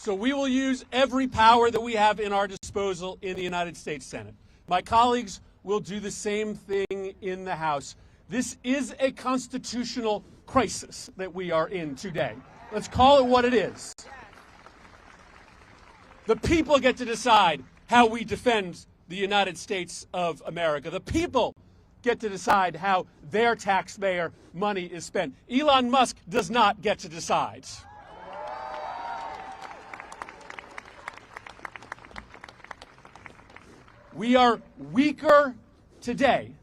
So we will use every power that we have in our disposal in the United States Senate. My colleagues will do the same thing in the House. This is a constitutional crisis that we are in today. Let's call it what it is. The people get to decide how we defend the United States of America. The people get to decide how their taxpayer money is spent. Elon Musk does not get to decide. We are weaker today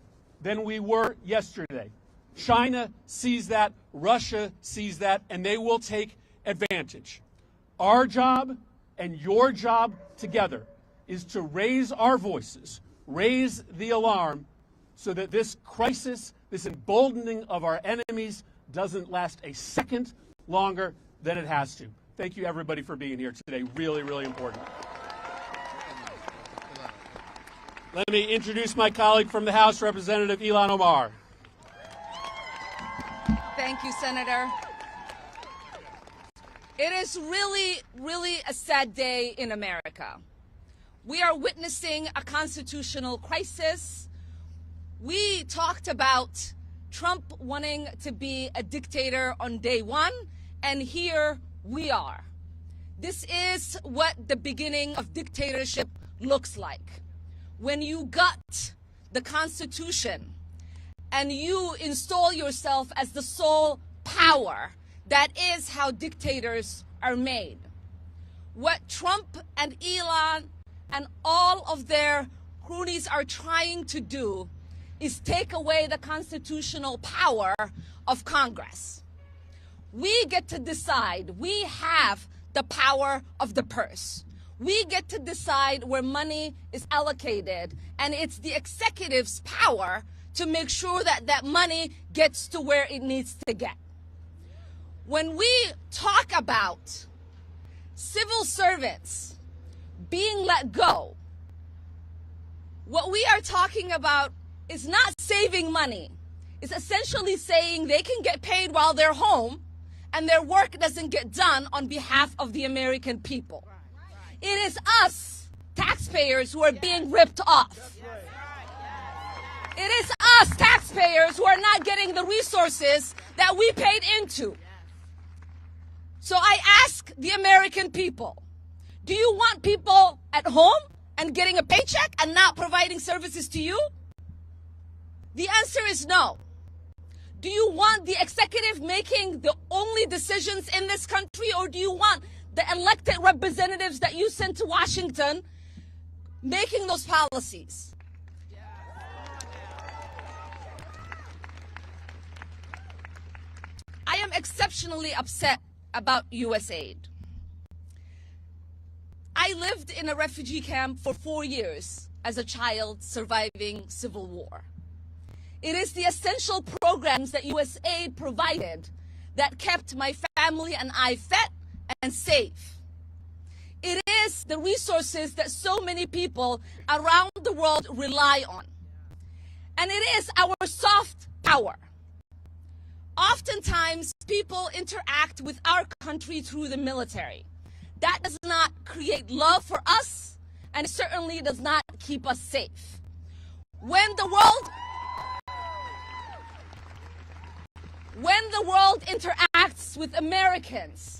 than we were yesterday. China sees that, Russia sees that, and they will take advantage. Our job and your job together is to raise our voices, raise the alarm, so that this crisis, this emboldening of our enemies, doesn't last a second longer than it has to. Thank you, everybody, for being here today. Really, really important. Let me introduce my colleague from the House, Representative Ilhan Omar. Thank you, Senator. It is really a sad day in America. We are witnessing a constitutional crisis. We talked about Trump wanting to be a dictator on day one, and here we are. This is what the beginning of dictatorship looks like. When you gut the Constitution and you install yourself as the sole power, that is how dictators are made. What Trump and Elon and all of their cronies are trying to do is take away the constitutional power of Congress. We get to decide. We have the power of the purse. We get to decide where money is allocated, and it's the executive's power to make sure that that money gets to where it needs to get. When we talk about civil servants being let go, what we are talking about is not saving money. It's essentially saying they can get paid while they're home and their work doesn't get done on behalf of the American people. It is us, taxpayers, who are being ripped off. It is us, taxpayers, who are not getting the resources that we paid into. So I ask the American people, do you want people at home and getting a paycheck and not providing services to you? The answer is no. Do you want the executive making the only decisions in this country, or do you want the elected representatives that you sent to Washington making those policies? I am exceptionally upset about USAID. I lived in a refugee camp for 4 years as a child surviving civil war. It is the essential programs that USAID provided that kept my family and I fed and safe. It is the resources that so many people around the world rely on. And it is our soft power. Oftentimes, people interact with our country through the military. That does not create love for us, and certainly does not keep us safe. When the world interacts with Americans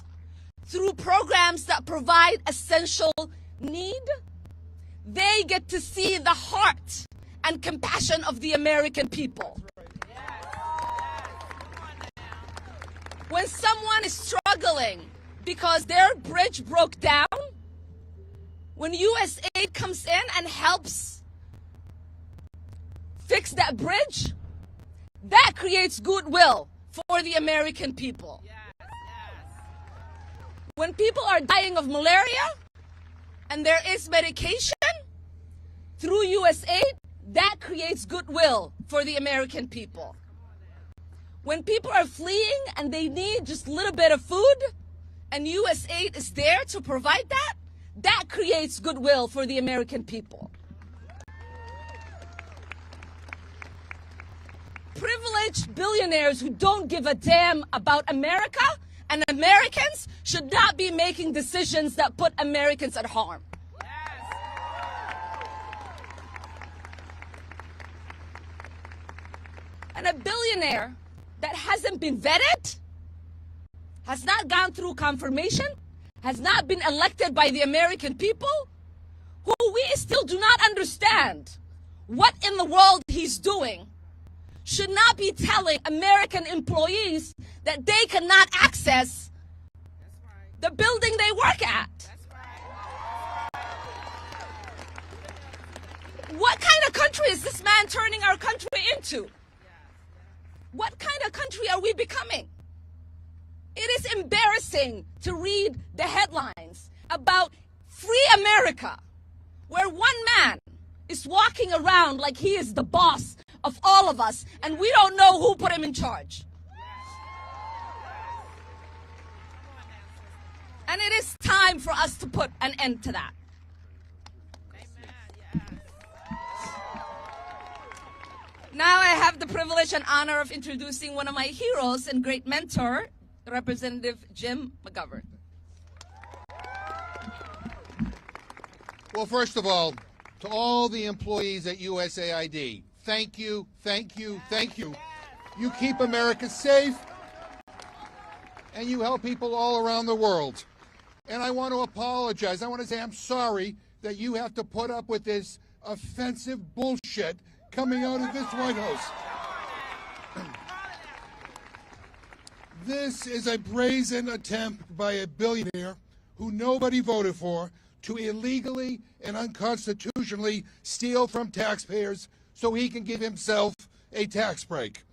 through programs that provide essential need, they get to see the heart and compassion of the American people. When someone is struggling because their bridge broke down, when USAID comes in and helps fix that bridge, that creates goodwill for the American people. When people are dying of malaria and there is medication through USAID, that creates goodwill for the American people. When people are fleeing and they need just a little bit of food and USAID is there to provide that, that creates goodwill for the American people. Privileged billionaires who don't give a damn about America And Americans should not be making decisions that put Americans at harm. And a billionaire that hasn't been vetted, has not gone through confirmation, has not been elected by the American people, who we still do not understand what in the world he's doing, should not be telling American employees that they cannot access the building they work at. What kind of country is this man turning our country into? What kind of country are we becoming? It is embarrassing to read the headlines about free America, where one man is walking around like he is the boss of all of us, and we don't know who put him in charge. And it is time for us to put an end to that. Now I have the privilege and honor of introducing one of my heroes and great mentor, Representative Jim McGovern. Well, first of all, to all the employees at USAID, thank you, thank you, thank you. You keep America safe, and you help people all around the world. And I want to apologize. I want to say I'm sorry that you have to put up with this offensive bullshit coming out of this White House. This is a brazen attempt by a billionaire who nobody voted for to illegally and unconstitutionally steal from taxpayers so he can give himself a tax break.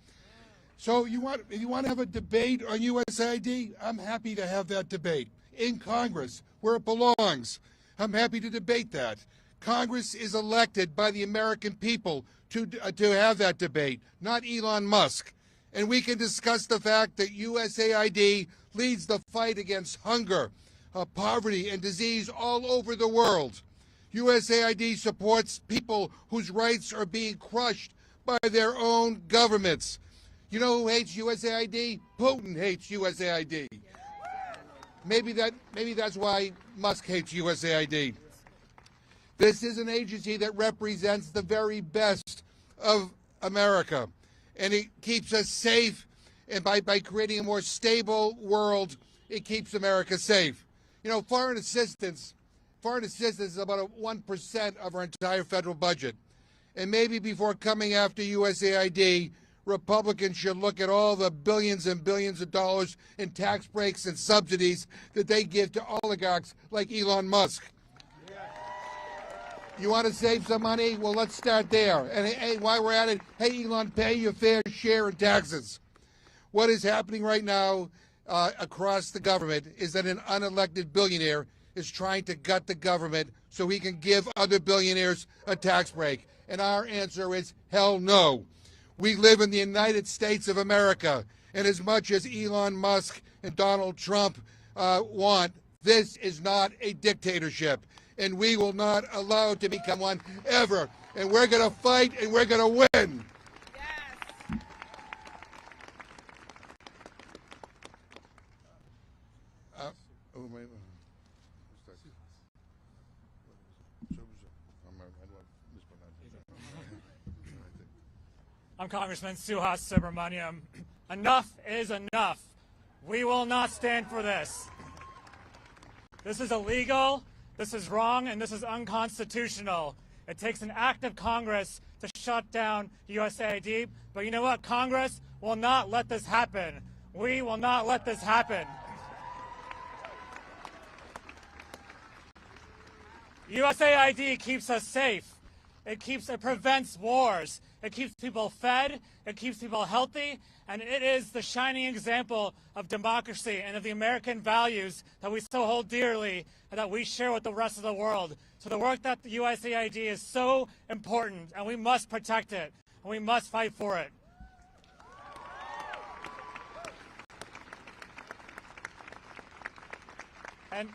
So you want to have a debate on USAID? I'm happy to have that debate in Congress where it belongs. I'm happy to debate that. Congress is elected by the American people to have that debate, not Elon Musk. And we can discuss the fact that USAID leads the fight against hunger, poverty, and disease all over the world. USAID supports people whose rights are being crushed by their own governments. You know who hates USAID? Putin hates USAID. Maybe that's why Musk hates USAID. This is an agency that represents the very best of America, and it keeps us safe, and by creating a more stable world, it keeps America safe. You know, foreign assistance is about 1% of our entire federal budget. And maybe before coming after USAID, Republicans should look at all the billions and billions of dollars in tax breaks and subsidies that they give to oligarchs like Elon Musk. You want to save some money? Well, let's start there. And hey, while we're at it, hey, Elon, pay your fair share in taxes. What is happening right now across the government is that an unelected billionaire is trying to gut the government so he can give other billionaires a tax break. And our answer is hell no. We live in the United States of America. And as much as Elon Musk and Donald Trump want, this is not a dictatorship. And we will not allow it to become one ever. And we're going to fight, and we're going to win. Yes. I'm Congressman Suhas Subramaniam. Enough is enough. We will not stand for this. This is illegal. This is wrong, and this is unconstitutional. It takes an act of Congress to shut down USAID, but you know what? Congress will not let this happen. We will not let this happen. USAID keeps us safe. It prevents wars. It keeps people fed. It keeps people healthy. And it is the shining example of democracy and of the American values that we so hold dearly and that we share with the rest of the world. So the work that the USAID is so important, and we must protect it, and we must fight for it. And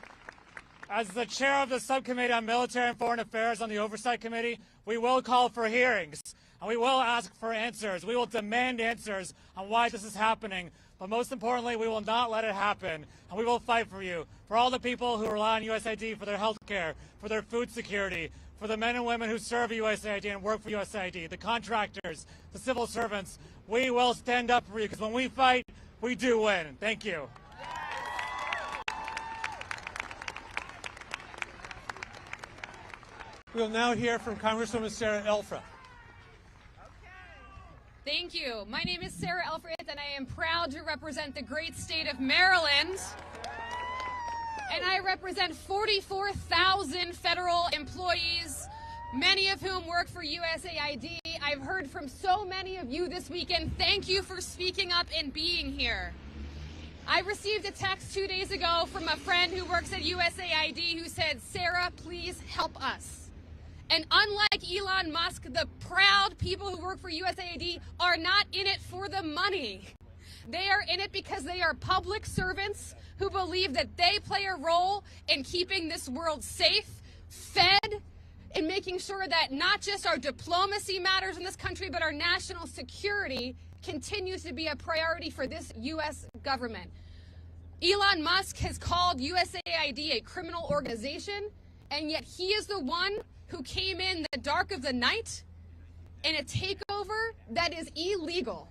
as the chair of the Subcommittee on Military and Foreign Affairs on the Oversight Committee, we will call for hearings. and we will ask for answers. We will demand answers on why this is happening. But most importantly, we will not let it happen, and we will fight for you, for all the people who rely on USAID for their health care, for their food security, for the men and women who serve USAID and work for USAID, the contractors, the civil servants. We will stand up for you, because when we fight, we do win. Thank you. We'll now hear from Congresswoman Sarah Elfra. Thank you. My name is Sarah Elfrith, and I am proud to represent the great state of Maryland. And I represent 44,000 federal employees, many of whom work for USAID. I've heard from so many of you this weekend. Thank you for speaking up and being here. I received a text 2 days ago from a friend who works at USAID who said, "Sarah, please help us." And unlike Elon Musk, the proud people who work for USAID are not in it for the money. They are in it because they are public servants who believe that they play a role in keeping this world safe, fed, in making sure that not just our diplomacy matters in this country, but our national security continues to be a priority for this U.S. government. Elon Musk has called USAID a criminal organization, and yet he is the one who came in the dark of the night in a takeover that is illegal.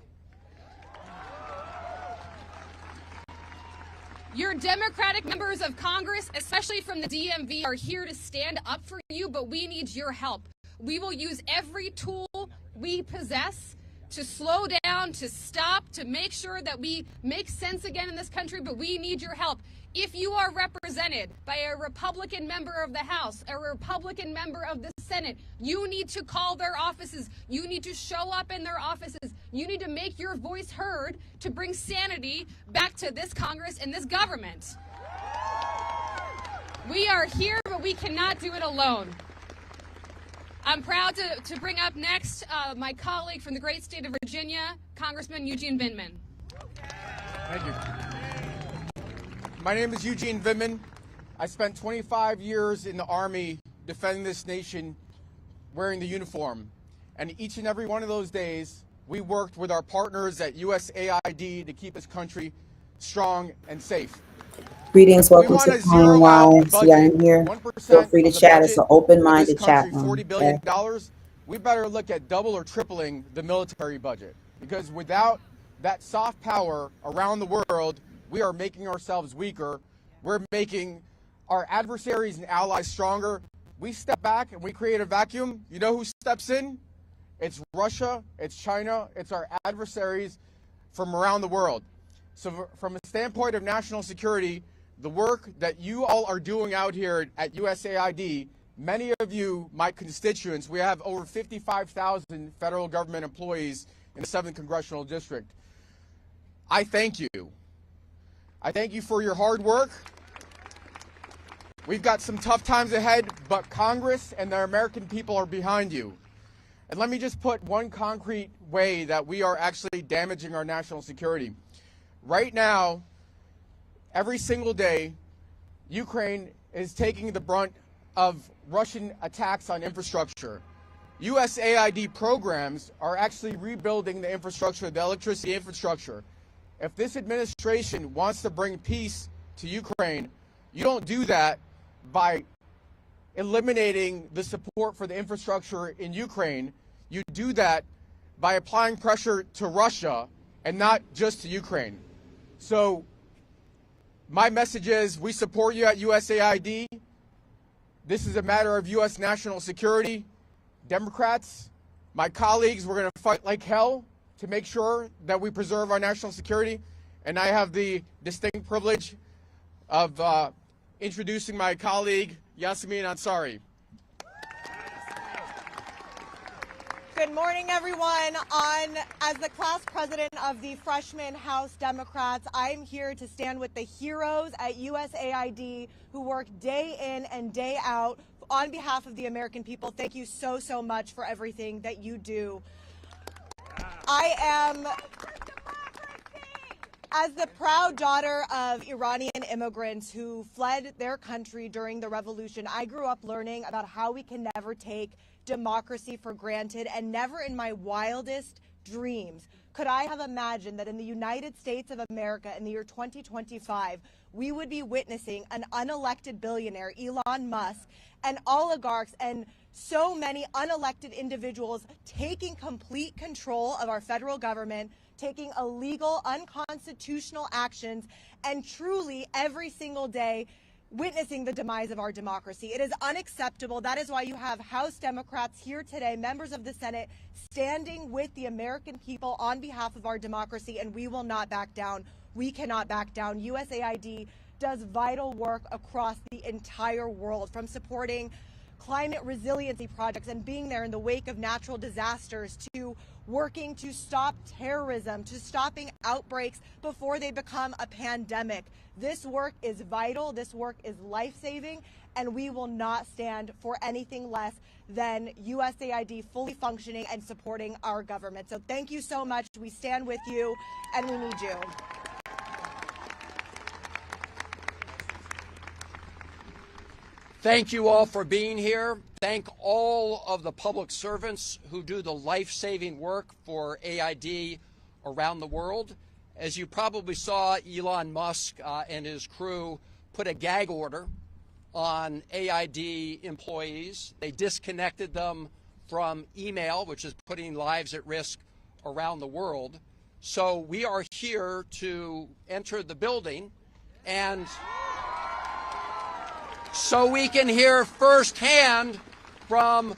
Your Democratic members of Congress, especially from the DMV, are here to stand up for you, but we need your help. We will use every tool we possess to slow down, to stop, to make sure that we make sense again in this country, but we need your help. If you are represented by a Republican member of the House, a Republican member of the Senate, you need to call their offices. You need to show up in their offices. You need to make your voice heard to bring sanity back to this Congress and this government. We are here, but we cannot do it alone. I'm proud to bring up next my colleague from the great state of Virginia, Congressman Eugene Vindman. Thank you. My name is Eugene Vindman. I spent 25 years in the Army defending this nation wearing the uniform. And each and every one of those days, we worked with our partners at USAID to keep this country strong and safe. Greetings, welcome to Common YMCA. I'm here. Feel free to chat. It's an open-minded chat room. $40 billion. We better look at double or tripling the military budget, because without that soft power around the world, we are making ourselves weaker. We're making our adversaries and allies stronger. We step back and we create a vacuum. You know who steps in? It's Russia, it's China, it's our adversaries from around the world. So from a standpoint of national security, the work that you all are doing out here at USAID, many of you, my constituents, we have over 55,000 federal government employees in the 7th Congressional District. I thank you. I thank you for your hard work. We've got some tough times ahead, but Congress and the American people are behind you. And let me just put one concrete way that we are actually damaging our national security. Right now, every single day, Ukraine is taking the brunt of Russian attacks on infrastructure. USAID programs are actually rebuilding the infrastructure, the electricity infrastructure. If this administration wants to bring peace to Ukraine, you don't do that by eliminating the support for the infrastructure in Ukraine. You do that by applying pressure to Russia and not just to Ukraine. So my message is, we support you at USAID. This is a matter of U.S. national security. Democrats, my colleagues, we're going to fight like hell to make sure that we preserve our national security. And I have the distinct privilege of introducing my colleague, Yasmin Ansari. Good morning, everyone. As the class president of the Freshman House Democrats, I'm here to stand with the heroes at USAID who work day in and day out on behalf of the American people. Thank you so, so much for everything that you do. I As the proud daughter of Iranian immigrants who fled their country during the revolution, I grew up learning about how we can never take democracy for granted, and never in my wildest dreams could I have imagined that in the United States of America in the year 2025, we would be witnessing an unelected billionaire, Elon Musk, and oligarchs and so many unelected individuals taking complete control of our federal government, taking illegal, unconstitutional actions, and truly every single day witnessing the demise of our democracy. It is unacceptable. That is why you have House Democrats here today, members of the Senate, standing with the American people on behalf of our democracy, and we will not back down. We cannot back down. USAID does vital work across the entire world, from supporting climate resiliency projects and being there in the wake of natural disasters, to working to stop terrorism, to stopping outbreaks before they become a pandemic. This work is vital, this work is life-saving, and we will not stand for anything less than USAID fully functioning and supporting our government. So thank you so much. We stand with you, and we need you. Thank you all for being here. Thank all of the public servants who do the life-saving work for AID around the world. As you probably saw, Elon Musk and his crew put a gag order on AID employees. They disconnected them from email, which is putting lives at risk around the world. So we are here to enter the building and so we can hear firsthand from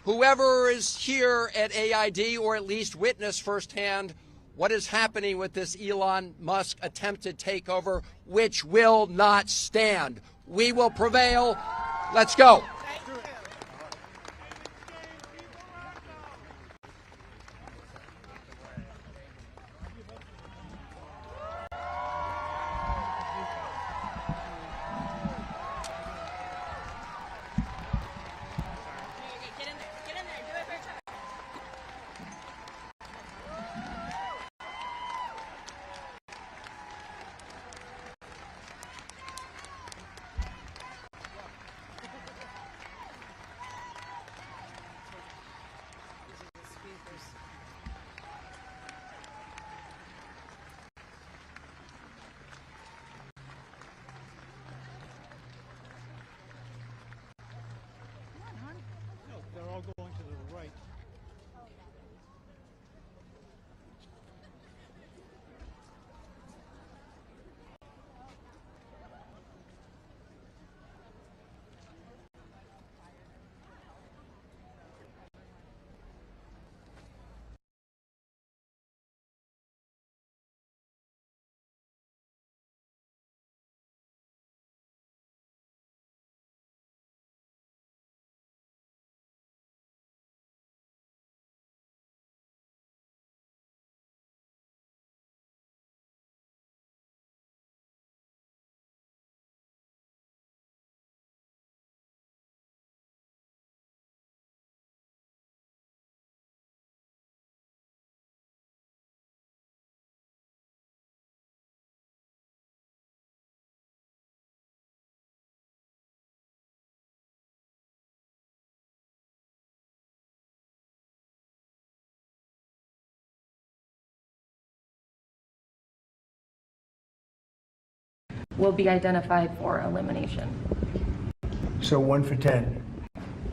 whoever is here at AID, or at least witness firsthand what is happening with this Elon Musk attempted takeover, which will not stand. We will prevail. Let's go. They're all going to the right. Will be identified for elimination. So 1 for 10.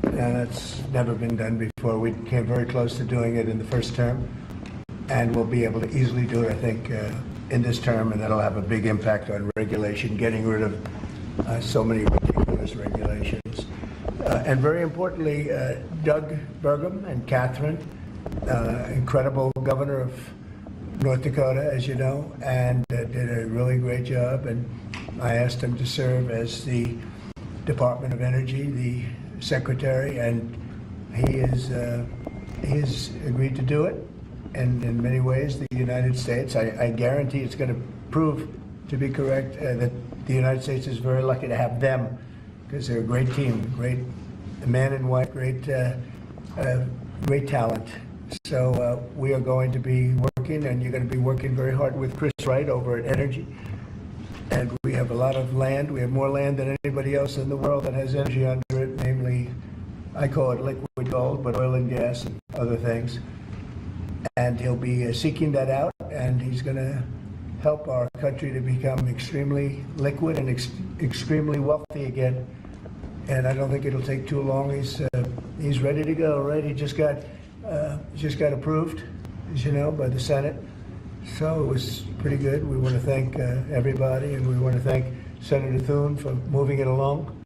And that's never been done before. We came very close to doing it in the first term, and we'll be able to easily do it, I think, in this term, and that'll have a big impact on regulation, getting rid of so many ridiculous regulations. And very importantly, Doug Burgum and Catherine, incredible governor of North Dakota, as you know, and did a really great job. And I asked him to serve as the Department of Energy, the secretary, and he has agreed to do it. And in many ways, the United States, I guarantee it's going to prove to be correct, that the United States is very lucky to have them, because they're a great team, great man in white, great talent. So we are going to be working working, and you're going to be working very hard with Chris Wright over at Energy. And we have a lot of land. We have more land than anybody else in the world that has energy under it, namely, I call it liquid gold, but oil and gas and other things. And he'll be seeking that out, and he's going to help our country to become extremely liquid and extremely wealthy again. And I don't think it'll take too long. He's ready to go, right? He just got approved, as you know, by the Senate. So it was pretty good. We want to thank everybody, and we want to thank Senator Thune for moving it along.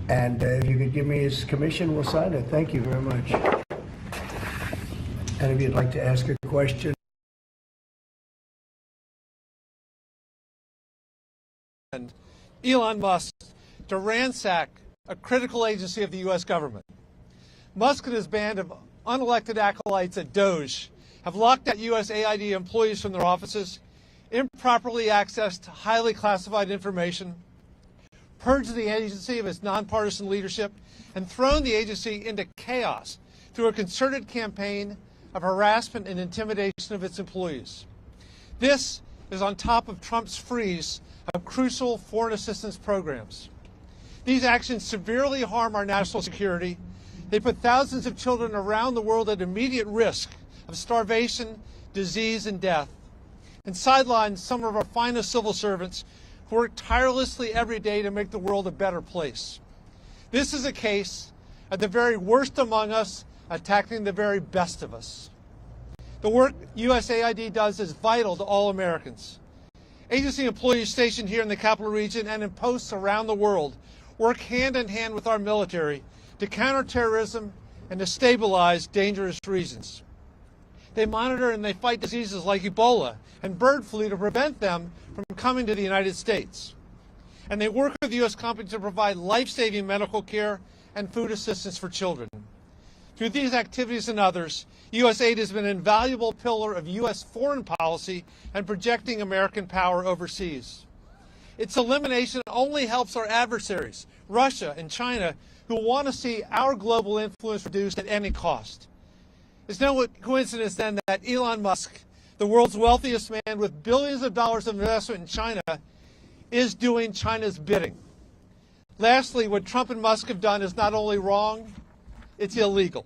And if you could give me his commission, we'll sign it. Thank you very much. And if you'd like to ask a question. Elon Musk to ransack a critical agency of the U.S. government. Musk and his band of unelected acolytes at Doge have locked out USAID employees from their offices, improperly accessed highly classified information, purged the agency of its nonpartisan leadership, and thrown the agency into chaos through a concerted campaign of harassment and intimidation of its employees. This is on top of Trump's freeze of crucial foreign assistance programs. These actions severely harm our national security. They put thousands of children around the world at immediate risk of starvation, disease, and death, and sideline some of our finest civil servants who work tirelessly every day to make the world a better place. This is a case of the very worst among us attacking the very best of us. The work USAID does is vital to all Americans. Agency employees stationed here in the capital region and in posts around the world work hand in hand with our military to counter terrorism and to stabilize dangerous regions. They monitor and they fight diseases like Ebola and bird flu to prevent them from coming to the United States. And they work with U.S. companies to provide life-saving medical care and food assistance for children. Through these activities and others, USAID has been an invaluable pillar of U.S. foreign policy and projecting American power overseas. Its elimination only helps our adversaries, Russia and China, who want to see our global influence reduced at any cost. It's no coincidence then that Elon Musk, the world's wealthiest man with billions of dollars of investment in China, is doing China's bidding. Lastly, what Trump and Musk have done is not only wrong, it's illegal.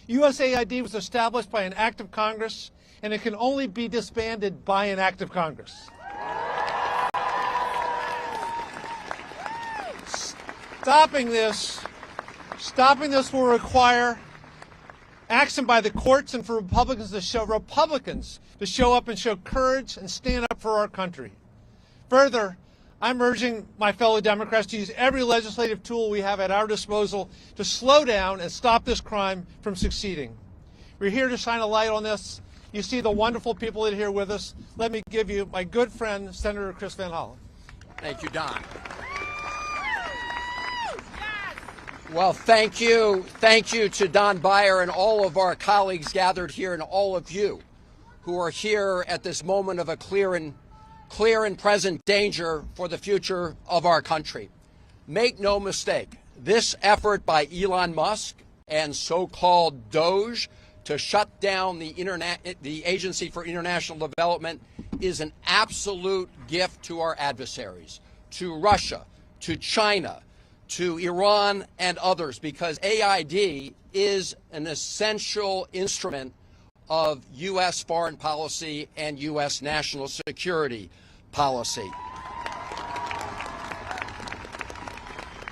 USAID was established by an act of Congress, and it can only be disbanded by an act of Congress. Stopping this will require action by the courts and for Republicans to show up and show courage and stand up for our country. Further, I'm urging my fellow Democrats to use every legislative tool we have at our disposal to slow down and stop this crime from succeeding. We're here to shine a light on this. You see the wonderful people that are here with us. Let me give you my good friend, Senator Chris Van Hollen. Thank you, Don. Well, thank you. Thank you to Don Beyer and all of our colleagues gathered here and all of you who are here at this moment of a clear and present danger for the future of our country. Make no mistake, this effort by Elon Musk and so-called Doge to shut down the Agency for International Development is an absolute gift to our adversaries, to Russia, to China, to Iran and others, because AID is an essential instrument of U.S. foreign policy and U.S. national security policy.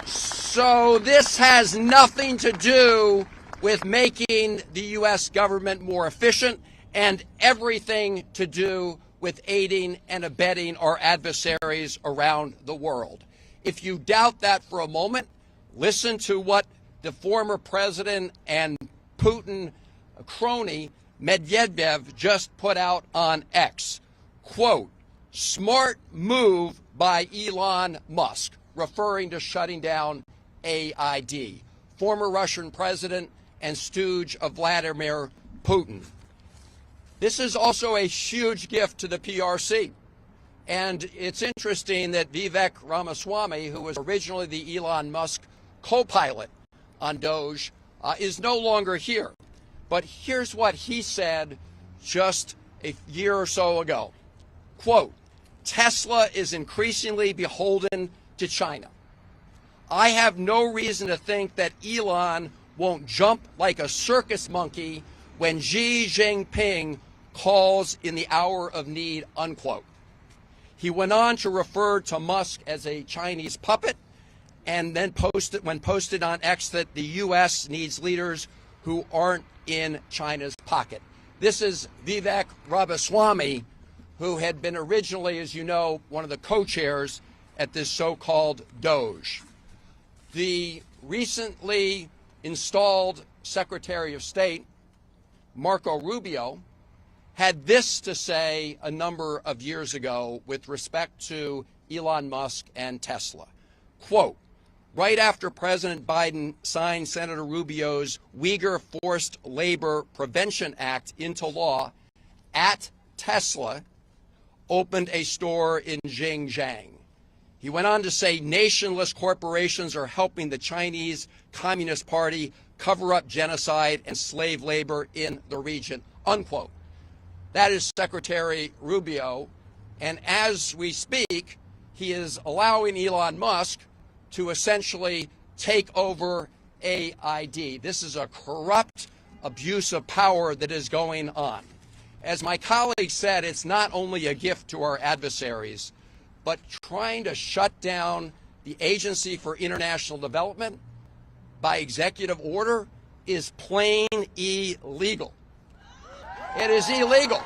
So this has nothing to do with making the U.S. government more efficient and everything to do with aiding and abetting our adversaries around the world. If you doubt that for a moment, listen to what the former president and Putin crony Medvedev just put out on X. Quote, "Smart move by Elon Musk," referring to shutting down AID, former Russian president and stooge of Vladimir Putin. This is also a huge gift to the PRC. And it's interesting that Vivek Ramaswamy, who was originally the Elon Musk co-pilot on Doge, is no longer here. But here's what he said just a year or so ago. Quote, Tesla is increasingly beholden to China. I have no reason to think that Elon won't jump like a circus monkey when Xi Jinping calls in the hour of need, unquote. He went on to refer to Musk as a Chinese puppet and then posted on X that the U.S. needs leaders who aren't in China's pocket. This is Vivek Ramaswamy, who had been originally, as you know, one of the co-chairs at this so-called Doge. The recently installed Secretary of State, Marco Rubio, had this to say a number of years ago with respect to Elon Musk and Tesla. Quote, right after President Biden signed Senator Rubio's Uyghur Forced Labor Prevention Act into law, at Tesla opened a store in Xinjiang. He went on to say nationless corporations are helping the Chinese Communist Party cover up genocide and slave labor in the region, unquote. That is Secretary Rubio, and as we speak, he is allowing Elon Musk to essentially take over AID. This is a corrupt abuse of power that is going on. As my colleague said, it's not only a gift to our adversaries, but trying to shut down the Agency for International Development by executive order is plain illegal. It is illegal.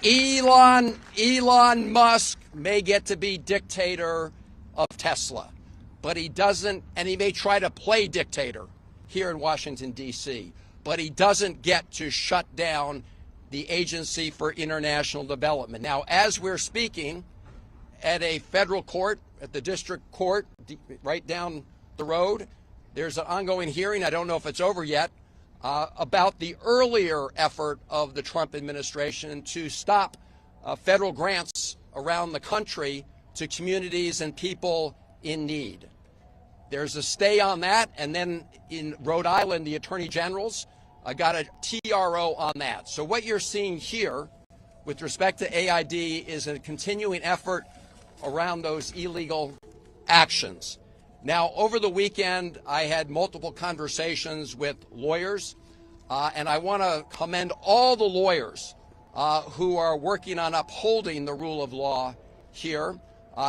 Elon Musk may get to be dictator of Tesla, but he doesn't, and he may try to play dictator here in Washington, D.C., but he doesn't get to shut down the Agency for International Development. Now, as we're speaking, at a federal court, at the district court right down the road, there's an ongoing hearing, I don't know if it's over yet, about the earlier effort of the Trump administration to stop federal grants around the country to communities and people in need. There's a stay on that, and then in Rhode Island, the Attorney General's got a TRO on that. So what you're seeing here with respect to AID is a continuing effort around those illegal actions. Now, over the weekend, I had multiple conversations with lawyers, and I want to commend all the lawyers who are working on upholding the rule of law here,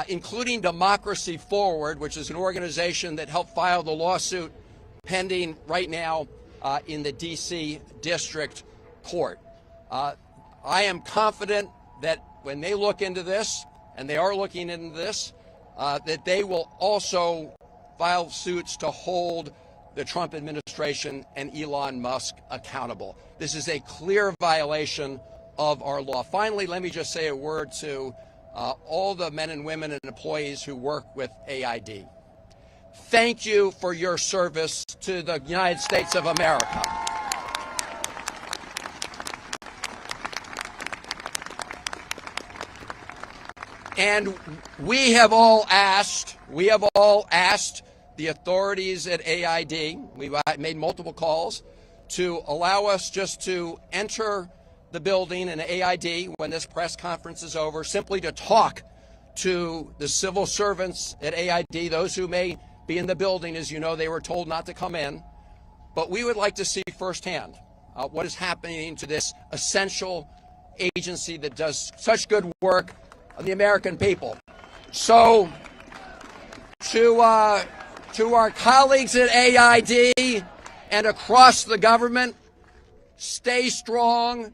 including Democracy Forward, which is an organization that helped file the lawsuit pending right now in the D.C. District Court. I am confident that when they look into this, and they are looking into this, that they will also file suits to hold the Trump administration and Elon Musk accountable. This is a clear violation of our law. Finally, let me just say a word to all the men and women and employees who work with AID. Thank you for your service to the United States of America. And we have all asked the authorities at AID, we've made multiple calls, to allow us just to enter the building in AID when this press conference is over, simply to talk to the civil servants at AID, those who may be in the building. As you know, they were told not to come in. But we would like to see firsthand what is happening to this essential agency that does such good work on the American people. So, to our colleagues at AID and across the government, stay strong.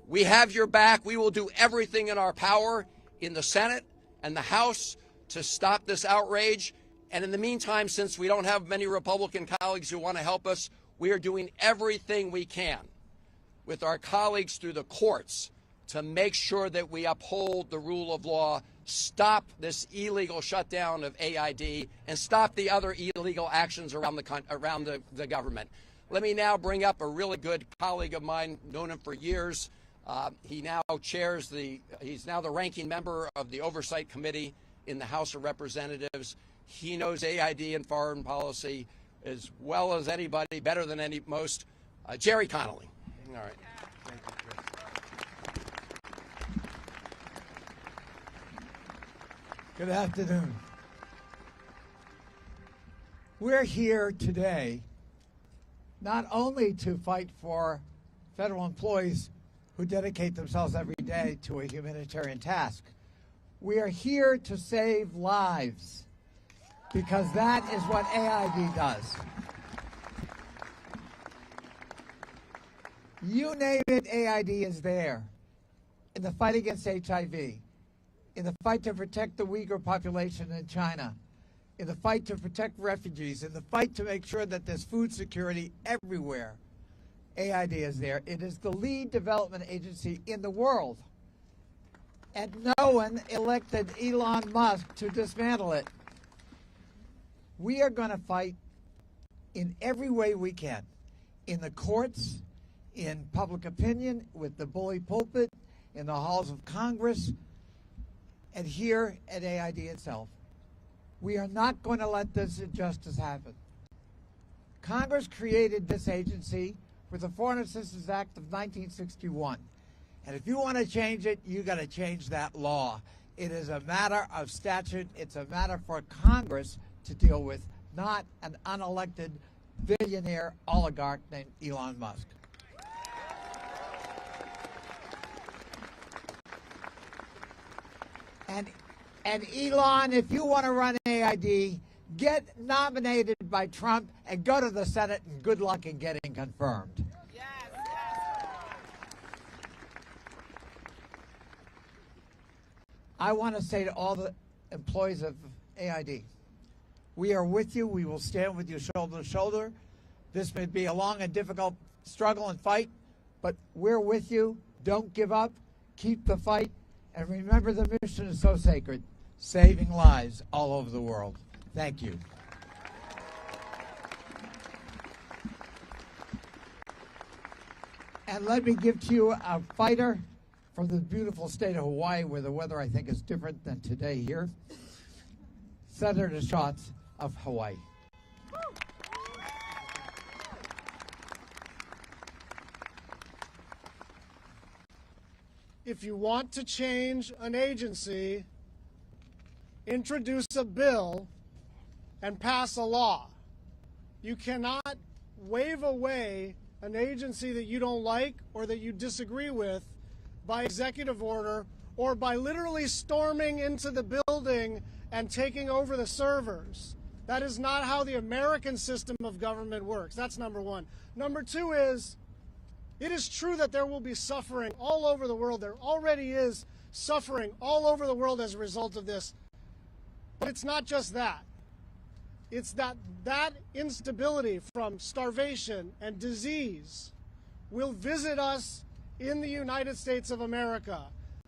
We have your back. We will do everything in our power in the Senate and the House to stop this outrage. And in the meantime, since we don't have many Republican colleagues who want to help us, we are doing everything we can with our colleagues through the courts to make sure that we uphold the rule of law, stop this illegal shutdown of AID, and stop the other illegal actions around the government. Let me now bring up a really good colleague of mine, known him for years. He's now the ranking member of the Oversight Committee in the House of Representatives. He knows AID and foreign policy as well as anybody, better than most, Jerry Connolly. All right. Thank you, Chris. Good afternoon. We're here today not only to fight for federal employees who dedicate themselves every day to a humanitarian task. We are here to save lives because that is what AID does. You name it, AID is there. In the fight against HIV, in the fight to protect the Uyghur population in China, in the fight to protect refugees, in the fight to make sure that there's food security everywhere. AID is there. It is the lead development agency in the world. And no one elected Elon Musk to dismantle it. We are going to fight in every way we can. In the courts, in public opinion, with the bully pulpit, in the halls of Congress, and here at AID itself. We are not going to let this injustice happen. Congress created this agency with the Foreign Assistance Act of 1961. And if you want to change it, you got to change that law. It is a matter of statute. It's a matter for Congress to deal with, not an unelected billionaire oligarch named Elon Musk. And Elon, if you want to run AID, get nominated by Trump and go to the Senate, and good luck in getting confirmed. Yes, yes. I want to say to all the employees of AID, we are with you. We will stand with you shoulder to shoulder. This may be a long and difficult struggle and fight, but we're with you. Don't give up. Keep the fight. And remember, the mission is so sacred, saving lives all over the world. Thank you. And let me give to you a fighter from the beautiful state of Hawaii, where the weather, I think, is different than today here. Senator Schatz of Hawaii. If you want to change an agency, introduce a bill and pass a law. You cannot wave away an agency that you don't like or that you disagree with by executive order or by literally storming into the building and taking over the servers. That is not how the American system of government works. That's number one. Number two is, it is true that there will be suffering all over the world. There already is suffering all over the world as a result of this. But it's not just that. It's that instability from starvation and disease will visit us in the United States of America.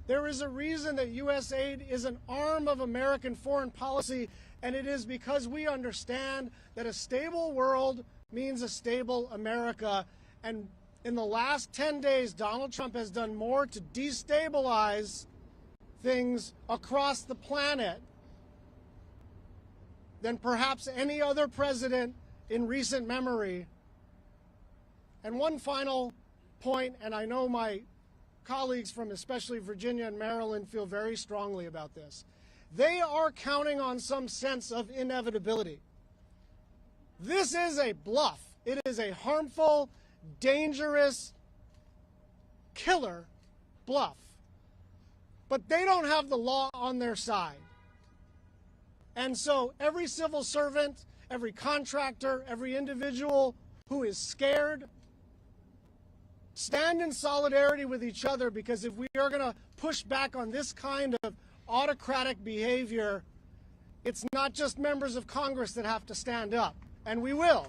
There is a reason that USAID is an arm of American foreign policy, and it is because we understand that a stable world means a stable America. And in the last 10 days, Donald Trump has done more to destabilize things across the planet than perhaps any other president in recent memory. And one final point, and I know my colleagues from especially Virginia and Maryland feel very strongly about this. They are counting on some sense of inevitability. This is a bluff. It is a harmful, dangerous, killer bluff. But they don't have the law on their side. And so every civil servant, every contractor, every individual who is scared, stand in solidarity with each other, because if we are going to push back on this kind of autocratic behavior, it's not just members of Congress that have to stand up, and we will.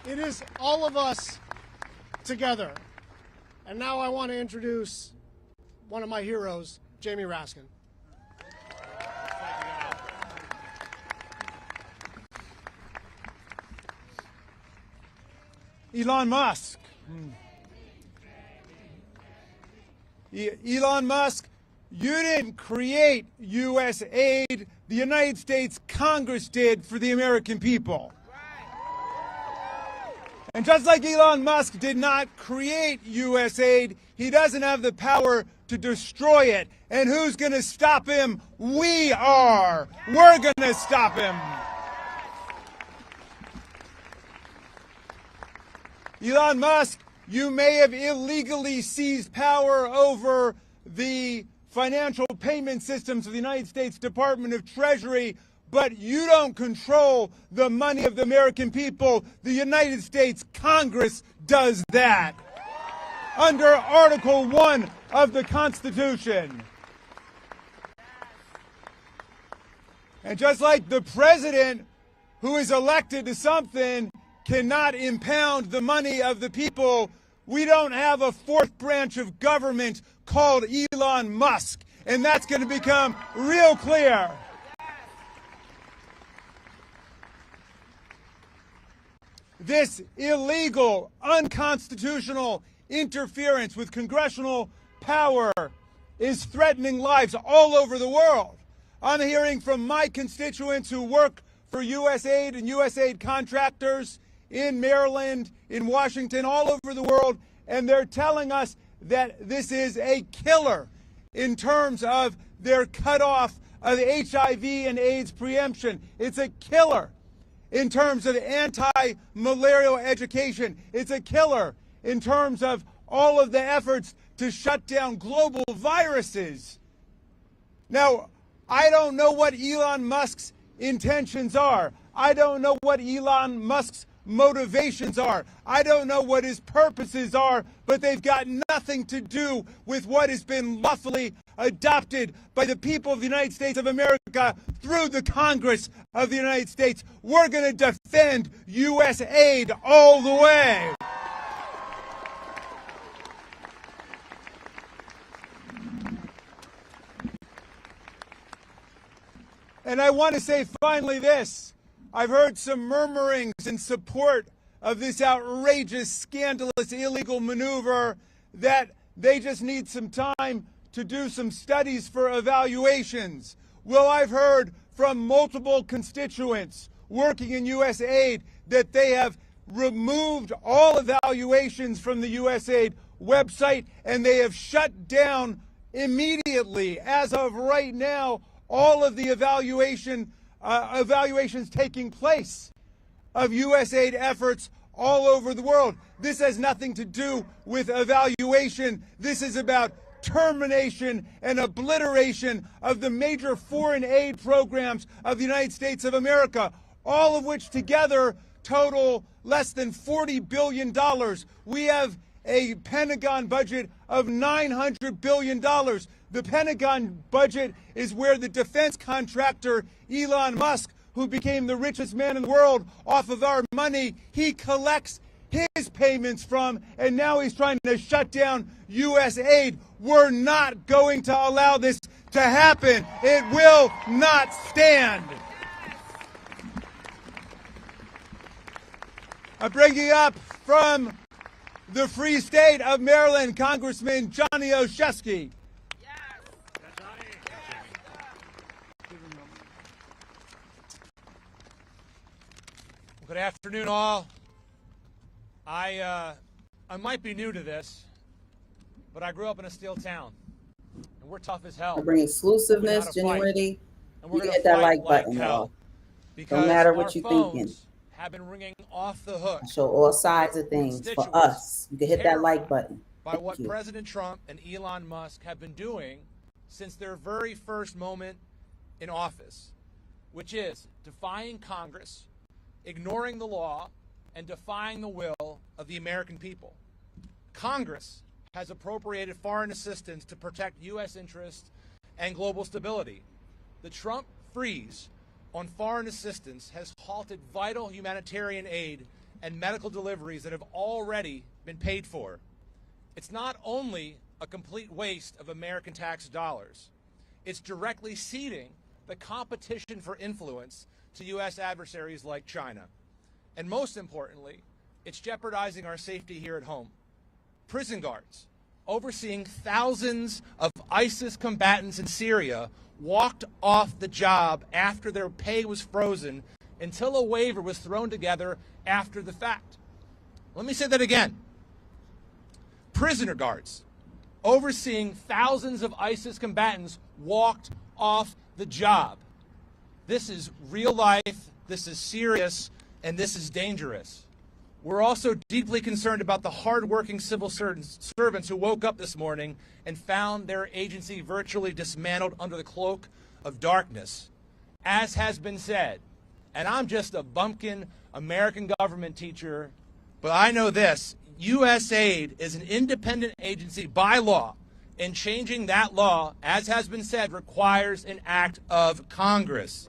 It is all of us together. And now I want to introduce one of my heroes, Jamie Raskin. Elon Musk. Elon Musk You didn't create USAID. The United States Congress did for the American people. And just like Elon Musk did not create USAID, he doesn't have the power to destroy it. And who's going to stop him? We are. We're going to stop him. Elon Musk, you may have illegally seized power over the financial payment systems of the United States Department of Treasury, but you don't control the money of the American people. The United States Congress does that under Article 1 of the Constitution. And just like the president who is elected to something cannot impound the money of the people, we don't have a fourth branch of government called Elon Musk. And that's going to become real clear. This illegal, unconstitutional interference with congressional power is threatening lives all over the world. I'm hearing from my constituents who work for USAID and USAID contractors in Maryland, in Washington, all over the world, and they're telling us that this is a killer in terms of their cutoff of HIV and AIDS preemption. It's a killer in terms of anti-malarial education. It's a killer in terms of all of the efforts to shut down global viruses. Now, I don't know what Elon Musk's intentions are. I don't know what Elon Musk's motivations are. I don't know what his purposes are, but they've got nothing to do with what has been lawfully adopted by the people of the United States of America through the Congress of the United States. We're going to defend USAID all the way. And I want to say finally this. I've heard some murmurings in support of this outrageous, scandalous, illegal maneuver that they just need some time to do some studies for evaluations. Well, I've heard from multiple constituents working in USAID that they have removed all evaluations from the USAID website and they have shut down immediately, as of right now, all of the evaluations taking place of USAID efforts all over the world. This has nothing to do with evaluation. This is about termination and obliteration of the major foreign aid programs of the United States of America, all of which together total less than $40 billion. We have a Pentagon budget of $900 billion. The Pentagon budget is where the defense contractor Elon Musk, who became the richest man in the world off of our money, he collects his payments from, and now he's trying to shut down USAID. We're not going to allow this to happen. It will not stand. I'm bringing up from the Free State of Maryland, Congressman Johnny Olszewski. Good afternoon, all. I might be new to this, but I grew up in a steel town, and we're tough as hell. I bring exclusiveness, genuinity. You can hit that like button, y'all. No matter what you're thinking. Have been ringing off the hook. I show all sides of things for us. You can hit that like button. By what President Trump and Elon Musk have been doing since their very first moment in office, which is defying Congress, ignoring the law, and defying the will of the American people. Congress has appropriated foreign assistance to protect U.S. interests and global stability. The Trump freeze on foreign assistance has halted vital humanitarian aid and medical deliveries that have already been paid for. It's not only a complete waste of American tax dollars, it's directly ceding the competition for influence to U.S. adversaries like China. And most importantly, it's jeopardizing our safety here at home. Prison guards, overseeing thousands of ISIS combatants in Syria walked off the job after their pay was frozen until a waiver was thrown together after the fact. Let me say that again. Prisoner guards overseeing thousands of ISIS combatants walked off the job. This is real life, this is serious, and this is dangerous. We're also deeply concerned about the hardworking civil servants who woke up this morning and found their agency virtually dismantled under the cloak of darkness. As has been said, and I'm just a bumpkin American government teacher, but I know this, USAID is an independent agency by law, and changing that law, as has been said, requires an act of Congress.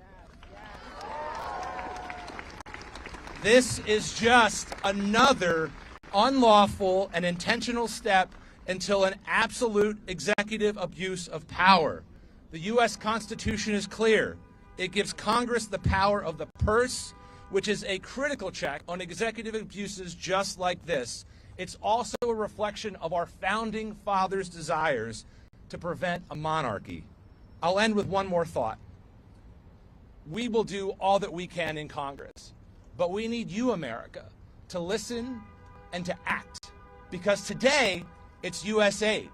This is just another unlawful and intentional step until an absolute executive abuse of power. The U.S. Constitution is clear. It gives Congress the power of the purse, which is a critical check on executive abuses just like this. It's also a reflection of our founding fathers' desires to prevent a monarchy. I'll end with one more thought. We will do all that we can in Congress, but we need you, America, to listen and to act. Because today, it's USAID.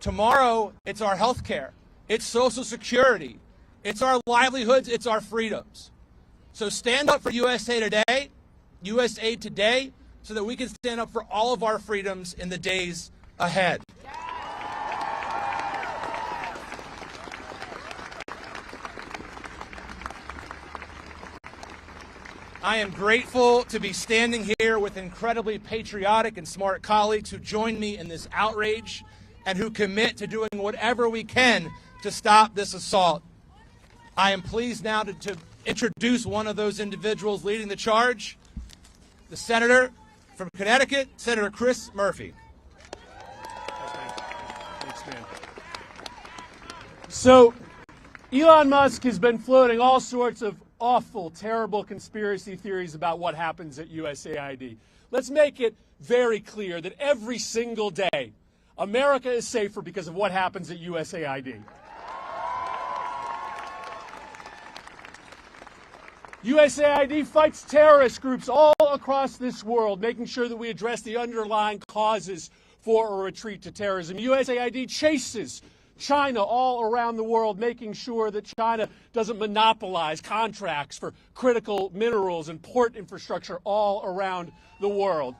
Tomorrow, it's our health care. It's Social Security. It's our livelihoods. It's our freedoms. So stand up for USAID today, so that we can stand up for all of our freedoms in the days ahead. I am grateful to be standing here with incredibly patriotic and smart colleagues who join me in this outrage and who commit to doing whatever we can to stop this assault. I am pleased now to introduce one of those individuals leading the charge, the senator from Connecticut, Senator Chris Murphy. Thanks, man. So, Elon Musk has been floating all sorts of awful, terrible conspiracy theories about what happens at USAID. Let's make it very clear that every single day, America is safer because of what happens at USAID. USAID fights terrorist groups all across this world, making sure that we address the underlying causes for a retreat to terrorism. USAID chases China all around the world, making sure that China doesn't monopolize contracts for critical minerals and port infrastructure all around the world.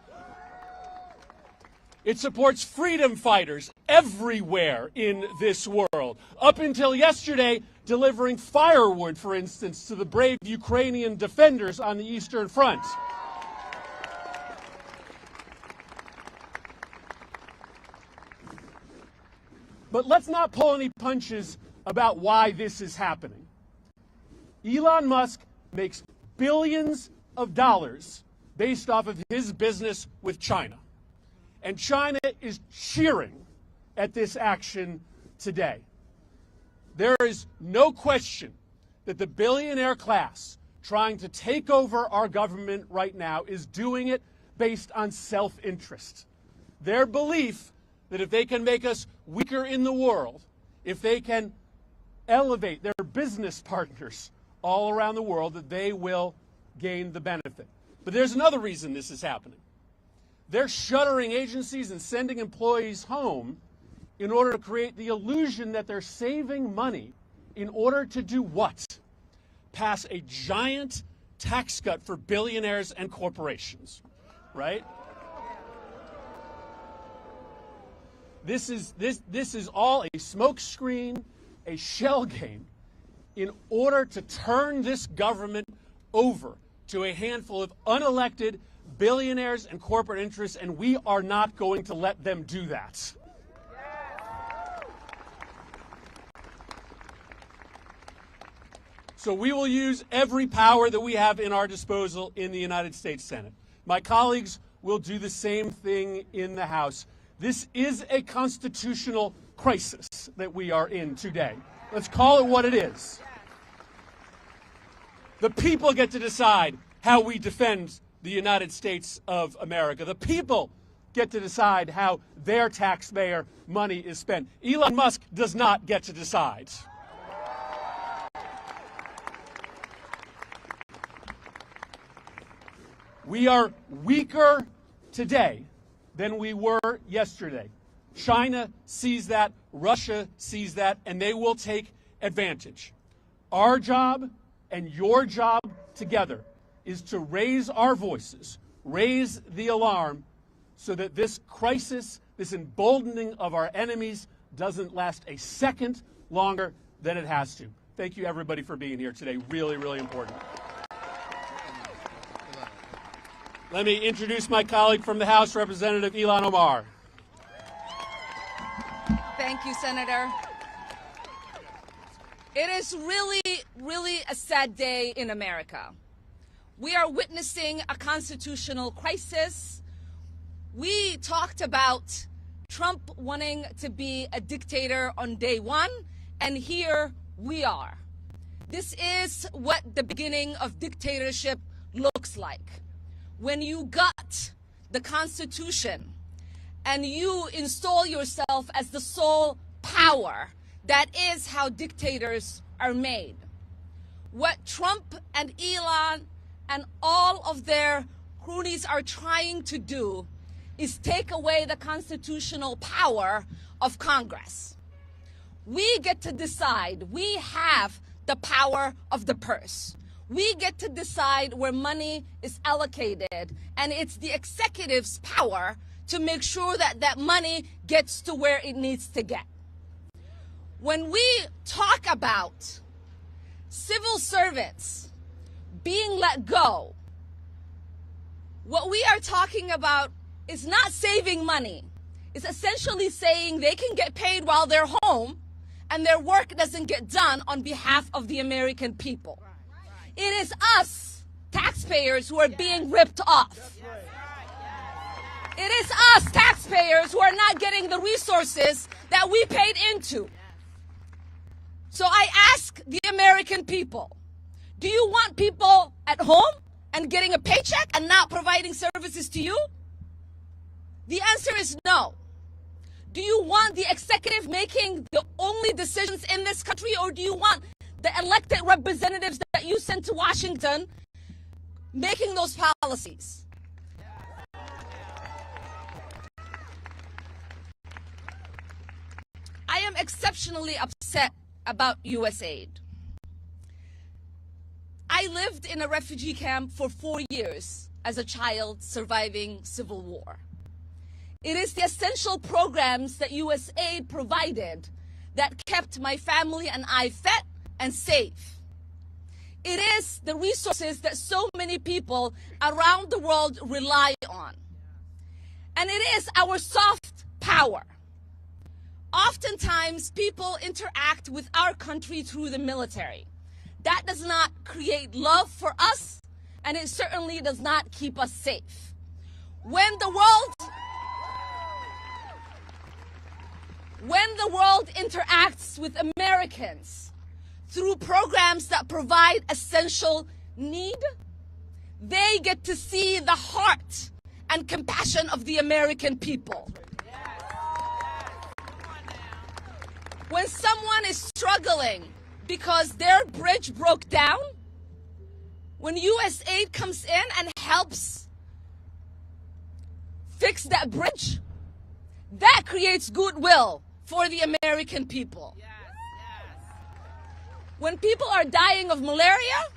It supports freedom fighters everywhere in this world. Up until yesterday, delivering firewood, for instance, to the brave Ukrainian defenders on the Eastern Front. But let's not pull any punches about why this is happening. Elon Musk makes billions of dollars based off of his business with China. And China is cheering at this action today. There is no question that the billionaire class trying to take over our government right now is doing it based on self-interest. Their belief that if they can make us weaker in the world, if they can elevate their business partners all around the world, that they will gain the benefit. But there's another reason this is happening. They're shuttering agencies and sending employees home in order to create the illusion that they're saving money in order to do what? Pass a giant tax cut for billionaires and corporations, right? This is all a smokescreen, a shell game, in order to turn this government over to a handful of unelected billionaires and corporate interests, and we are not going to let them do that. So we will use every power that we have in our disposal in the United States Senate. My colleagues will do the same thing in the House. This is a constitutional crisis that we are in today. Let's call it what it is. The people get to decide how we defend the United States of America. The people get to decide how their taxpayer money is spent. Elon Musk does not get to decide. We are weaker today than we were yesterday. China sees that, Russia sees that, and they will take advantage. Our job and your job together is to raise our voices, raise the alarm, so that this crisis, this emboldening of our enemies, doesn't last a second longer than it has to. Thank you, everybody, for being here today. Really, really important. Let me introduce my colleague from the House, Representative Ilhan Omar. Thank you, Senator. It is really a sad day in America. We are witnessing a constitutional crisis. We talked about Trump wanting to be a dictator on day one, and here we are. This is what the beginning of dictatorship looks like. When you gut the Constitution and you install yourself as the sole power, that is how dictators are made. What Trump and Elon and all of their cronies are trying to do is take away the constitutional power of Congress. We get to decide. We have the power of the purse. We get to decide where money is allocated, and it's the executive's power to make sure that that money gets to where it needs to get. When we talk about civil servants being let go, what we are talking about is not saving money. It's essentially saying they can get paid while they're home and their work doesn't get done on behalf of the American people. It is us, taxpayers, who are being ripped off. It is us, taxpayers, who are not getting the resources that we paid into. So I ask the American people, do you want people at home and getting a paycheck and not providing services to you? The answer is no. Do you want the executive making the only decisions in this country, or do you want the elected representatives that you send to Washington making those policies? I am exceptionally upset about USAID. I lived in a refugee camp for 4 years as a child surviving civil war. It is the essential programs that USAID provided that kept my family and I fed and safe. It is the resources that so many people around the world rely on. And it is our soft power. Oftentimes, people interact with our country through the military. That does not create love for us, and it certainly does not keep us safe. When the world interacts with Americans through programs that provide essential need, they get to see the heart and compassion of the American people. When someone is struggling because their bridge broke down, when USAID comes in and helps fix that bridge, that creates goodwill for the American people. When people are dying of malaria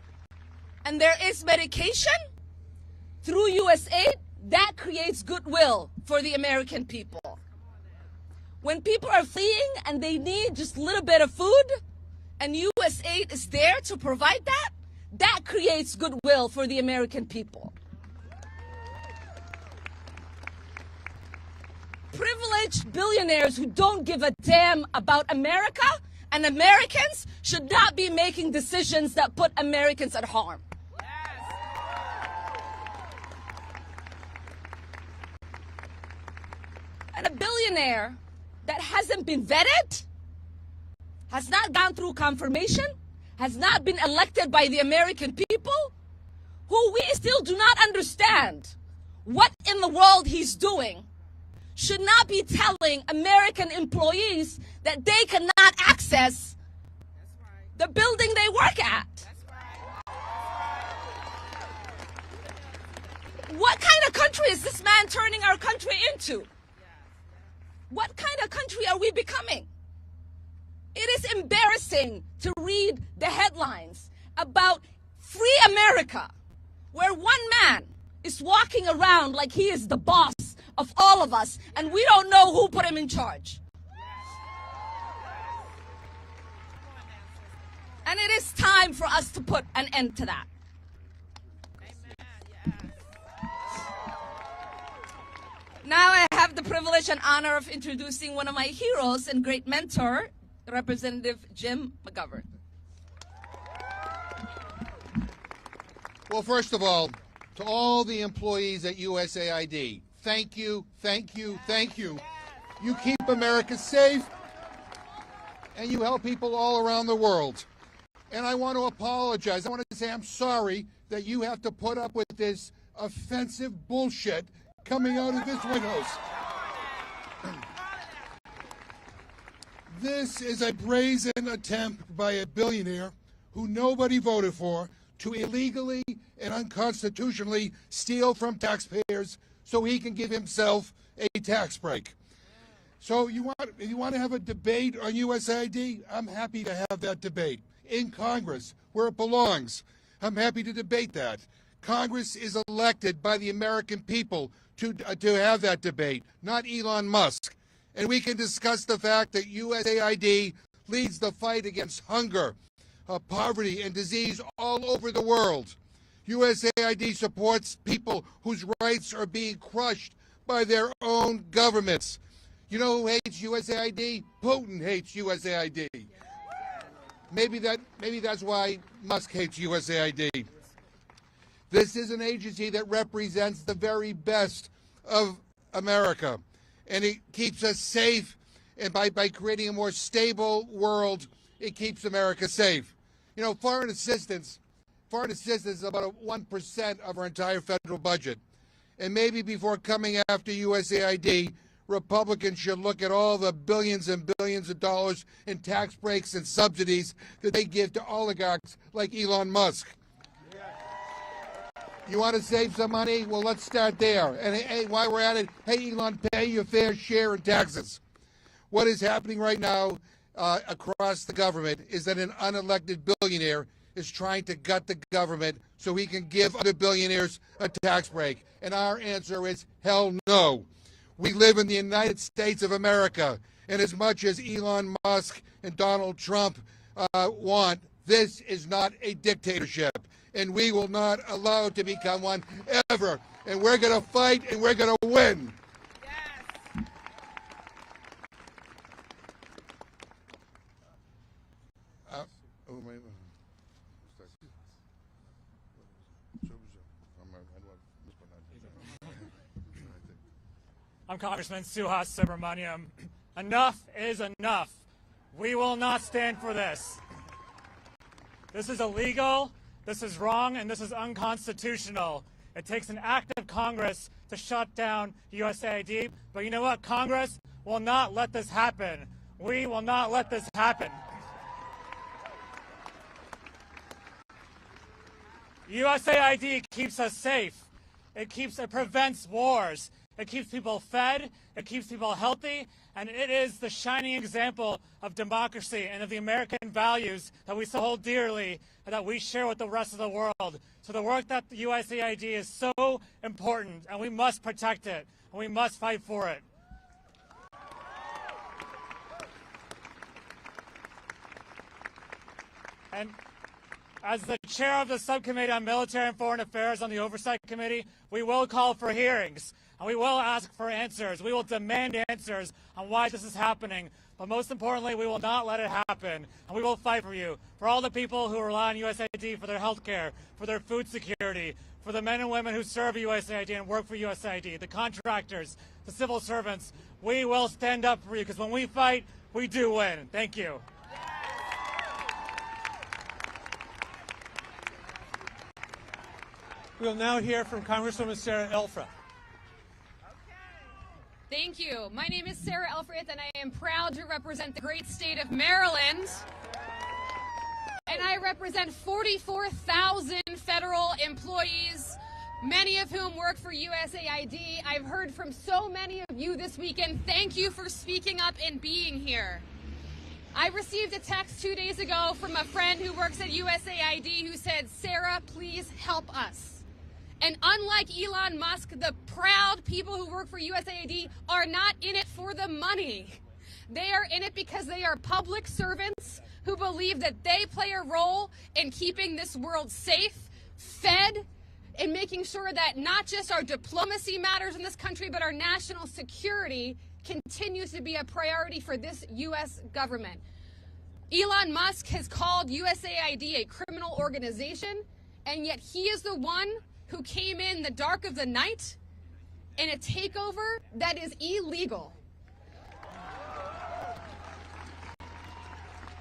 and there is medication through USAID, that creates goodwill for the American people. When people are fleeing and they need just a little bit of food and USAID is there to provide that, that creates goodwill for the American people. Privileged billionaires who don't give a damn about America and Americans should not be making decisions that put Americans at harm. And a billionaire that hasn't been vetted, has not gone through confirmation, has not been elected by the American people, who we still do not understand what in the world he's doing should not be telling American employees that they cannot access the building they work at. What kind of country is this man turning our country into? What kind of country are we becoming? It is embarrassing to read the headlines about free America, where one man is walking around like he is the boss of all of us, and we don't know who put him in charge. And it is time for us to put an end to that. Now I have the privilege and honor of introducing one of my heroes and great mentor, Representative Jim McGovern. Well, first of all, to all the employees at USAID, thank you, thank you, thank you. You keep America safe, and you help people all around the world. And I want to apologize. I want to say I'm sorry that you have to put up with this offensive bullshit coming out of this White House. This is a brazen attempt by a billionaire who nobody voted for to illegally and unconstitutionally steal from taxpayers so he can give himself a tax break. So you want to have a debate on USAID? I'm happy to have that debate in Congress where it belongs. I'm happy to debate that. Congress is elected by the American people to have that debate, not Elon Musk. And we can discuss the fact that USAID leads the fight against hunger, poverty, and disease all over the world. USAID supports people whose rights are being crushed by their own governments. You know who hates USAID? Putin hates USAID. Maybe that's why Musk hates USAID. This is an agency that represents the very best of America, and it keeps us safe, and by creating a more stable world, it keeps America safe. You know, foreign assistance is about 1% of our entire federal budget, and maybe before coming after USAID, Republicans should look at all the billions and billions of dollars in tax breaks and subsidies that they give to oligarchs like Elon Musk. You want to save some money? Well, let's start there. And hey, while we're at it, hey, Elon, pay your fair share in taxes. What is happening right now across the government is that an unelected billionaire is trying to gut the government so he can give other billionaires a tax break. And our answer is hell no. We live in the United States of America. And as much as Elon Musk and Donald Trump want, this is not a dictatorship. And we will not allow it to become one ever. And we're going to fight, and we're going to win. Yes. I'm Congressman Suhas Subramaniam. Enough is enough. We will not stand for this. This is illegal. This is wrong, and this is unconstitutional. It takes an act of Congress to shut down USAID, but you know what? Congress will not let this happen. We will not let this happen. USAID keeps us safe. It prevents wars. It keeps people fed. It keeps people healthy. And it is the shining example of democracy and of the American values that we so hold dearly and that we share with the rest of the world. So the work that the USAID is so important, and we must protect it, and we must fight for it. And as the chair of the Subcommittee on Military and Foreign Affairs on the Oversight Committee, we will call for hearings, and we will ask for answers. We will demand answers on why this is happening. But most importantly, we will not let it happen, and we will fight for you, for all the people who rely on USAID for their health care, for their food security, for the men and women who serve USAID and work for USAID, the contractors, the civil servants. We will stand up for you, because when we fight, we do win. Thank you. We'll now hear from Congresswoman Sarah Elfra. Thank you. My name is Sarah Elfrith, and I am proud to represent the great state of Maryland. And I represent 44,000 federal employees, many of whom work for USAID. I've heard from so many of you this weekend. Thank you for speaking up and being here. I received a text 2 days ago from a friend who works at USAID who said, "Sarah, please help us." And unlike Elon Musk, the proud people who work for USAID are not in it for the money. They are in it because they are public servants who believe that they play a role in keeping this world safe, fed, and making sure that not just our diplomacy matters in this country, but our national security continues to be a priority for this U.S. government. Elon Musk has called USAID a criminal organization, and yet he is the one who came in the dark of the night in a takeover that is illegal.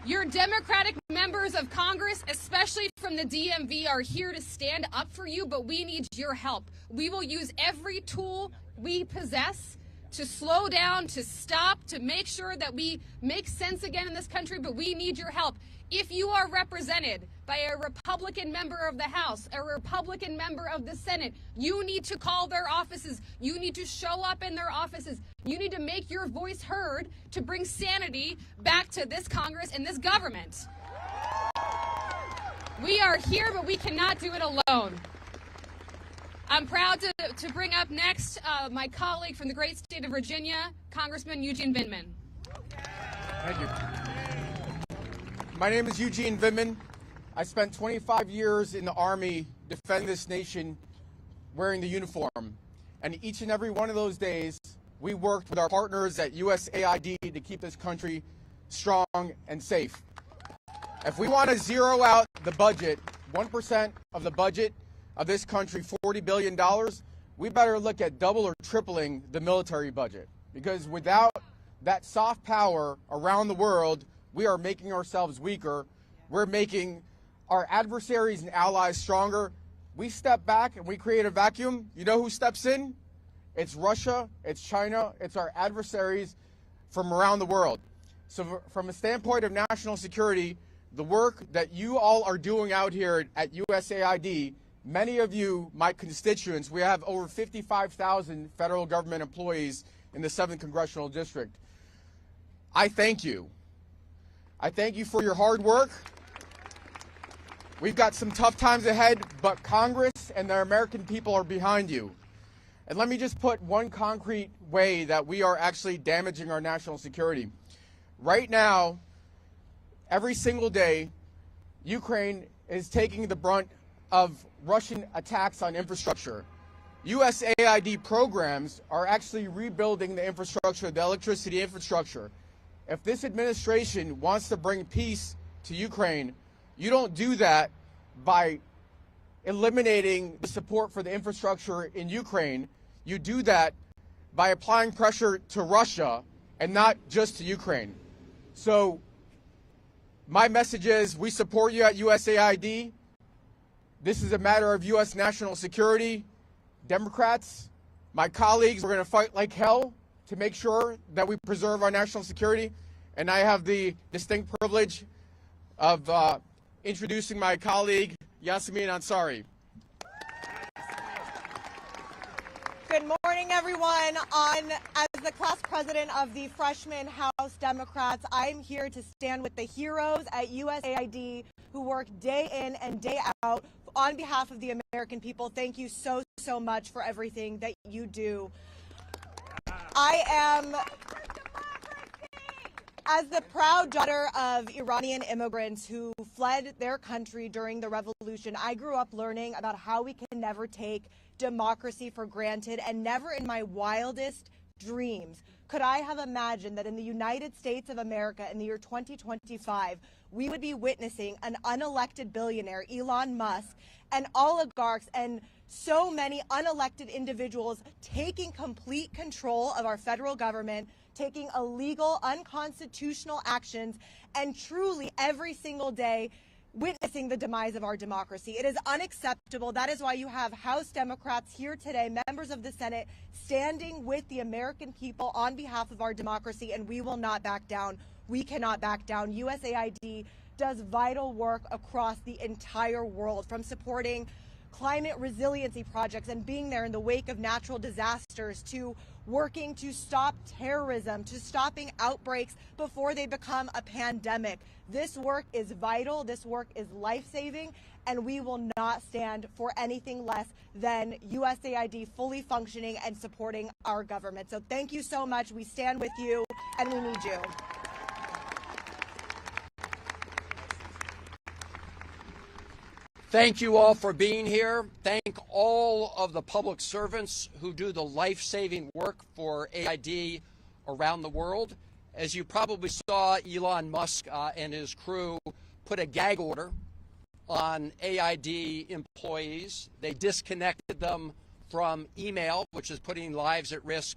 Your Democratic members of Congress, especially from the DMV, are here to stand up for you, but we need your help. We will use every tool we possess to slow down, to stop, to make sure that we make sense again in this country, but we need your help. If you are represented by a Republican member of the House, a Republican member of the Senate, you need to call their offices. You need to show up in their offices. You need to make your voice heard to bring sanity back to this Congress and this government. We are here, but we cannot do it alone. I'm proud to bring up next my colleague from the great state of Virginia, Congressman Eugene Vindman. Thank you. My name is Eugene Vindman. I spent 25 years in the Army defending this nation wearing the uniform. And each and every one of those days, we worked with our partners at USAID to keep this country strong and safe. If we want to zero out the budget, 1% of the budget of this country, $40 billion, we better look at double or tripling the military budget. Because without that soft power around the world, we are making ourselves weaker. We're making our adversaries and allies stronger. We step back and we create a vacuum. You know who steps in? It's Russia, it's China, it's our adversaries from around the world. So from a standpoint of national security, the work that you all are doing out here at USAID, many of you, my constituents, we have over 55,000 federal government employees in the 7th Congressional District. I thank you. I thank you for your hard work. We've got some tough times ahead, but Congress and the American people are behind you. And let me just put one concrete way that we are actually damaging our national security. Right now, every single day, Ukraine is taking the brunt of Russian attacks on infrastructure. USAID programs are actually rebuilding the infrastructure, the electricity infrastructure. If this administration wants to bring peace to Ukraine, you don't do that by eliminating the support for the infrastructure in Ukraine. You do that by applying pressure to Russia and not just to Ukraine. So my message is we support you at USAID. This is a matter of U.S. national security. Democrats, my colleagues, we're going to fight like hell to make sure that we preserve our national security. And I have the distinct privilege of introducing my colleague, Yasemin Ansari. Good morning, everyone. As the class president of the Freshman House Democrats, I'm here to stand with the heroes at USAID who work day in and day out on behalf of the American people. Thank you so, so much for everything that you do. I am, as the proud daughter of Iranian immigrants who fled their country during the revolution, I grew up learning about how we can never take democracy for granted, and never in my wildest dreams could I have imagined that in the United States of America in the year 2025, we would be witnessing an unelected billionaire, Elon Musk, and oligarchs and so many unelected individuals taking complete control of our federal government, taking illegal, unconstitutional actions, and truly every single day witnessing the demise of our democracy. It is unacceptable. That is why you have House Democrats here today, members of the Senate, standing with the American people on behalf of our democracy, and we will not back down. We cannot back down. USAID does vital work across the entire world, from supporting climate resiliency projects and being there in the wake of natural disasters, to working to stop terrorism, to stopping outbreaks before they become a pandemic. This work is vital. This work is life-saving, and we will not stand for anything less than USAID fully functioning and supporting our government. So thank you so much. We stand with you, and we need you. Thank you all for being here. Thank all of the public servants who do the life-saving work for AID around the world. As you probably saw, Elon Musk and his crew put a gag order on AID employees. They disconnected them from email, which is putting lives at risk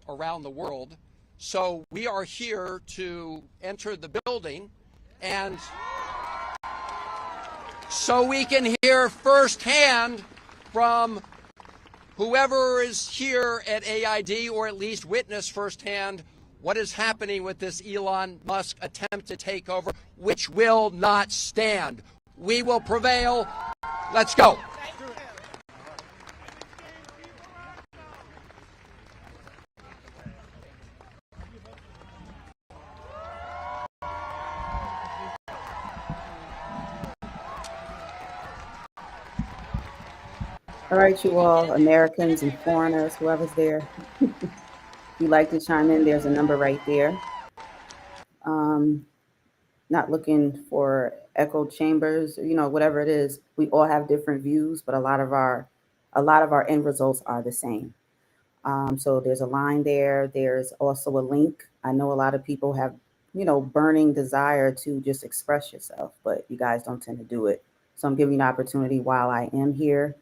around the world. So we are here to enter the building and so we can hear firsthand from whoever is here at AID, or at least witness firsthand what is happening with this Elon Musk attempt to take over, which will not stand. We will prevail. Let's go. All right, you all, Americans and foreigners, whoever's there. If you'd like to chime in, there's a number right there. Not looking for echo chambers, whatever it is. We all have different views, but a lot of our end results are the same. So there's a line there. There's also a link. I know a lot of people have, burning desire to just express yourself, but you guys don't tend to do it. So I'm giving you an opportunity while I am here.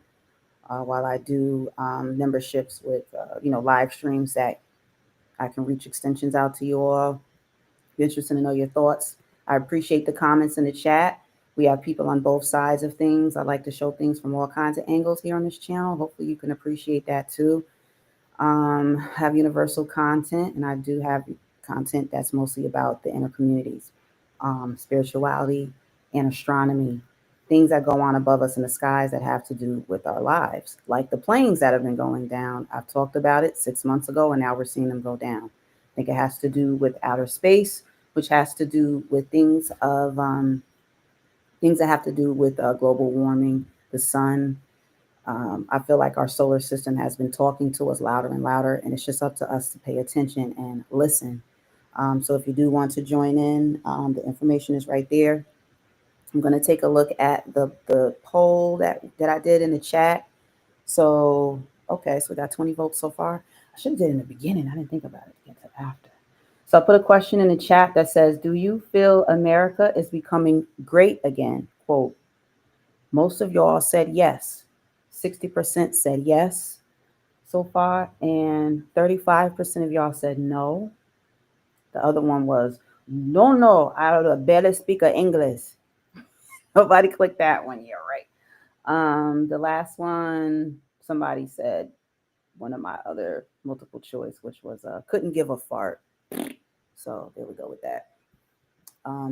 While I do memberships with, live streams that I can reach extensions out to you all. Be interested to know your thoughts. I appreciate the comments in the chat. We have people on both sides of things. I like to show things from all kinds of angles here on this channel. Hopefully you can appreciate that too. Have universal content, and I do have content that's mostly about the inner communities, spirituality and astronomy. Things that go on above us in the skies that have to do with our lives, like the planes that have been going down. I've talked about it 6 months ago, and now we're seeing them go down. I think it has to do with outer space, which has to do with things that have to do with global warming, the sun. I feel like our solar system has been talking to us louder and louder, and it's just up to us to pay attention and listen. So if you do want to join in, the information is right there. I'm going to take a look at the poll that I did in the chat. So, okay, so we got 20 votes so far. I should have did it in the beginning. I didn't think about it until after. So I put a question in the chat that says, do you feel America is becoming great again? Quote, most of y'all said yes. 60% said yes so far, and 35% of y'all said no. The other one was, no, I barely speak English. Nobody clicked that one. You're right. The last one, somebody said one of my other multiple choice, which was couldn't give a fart. So there we go with that.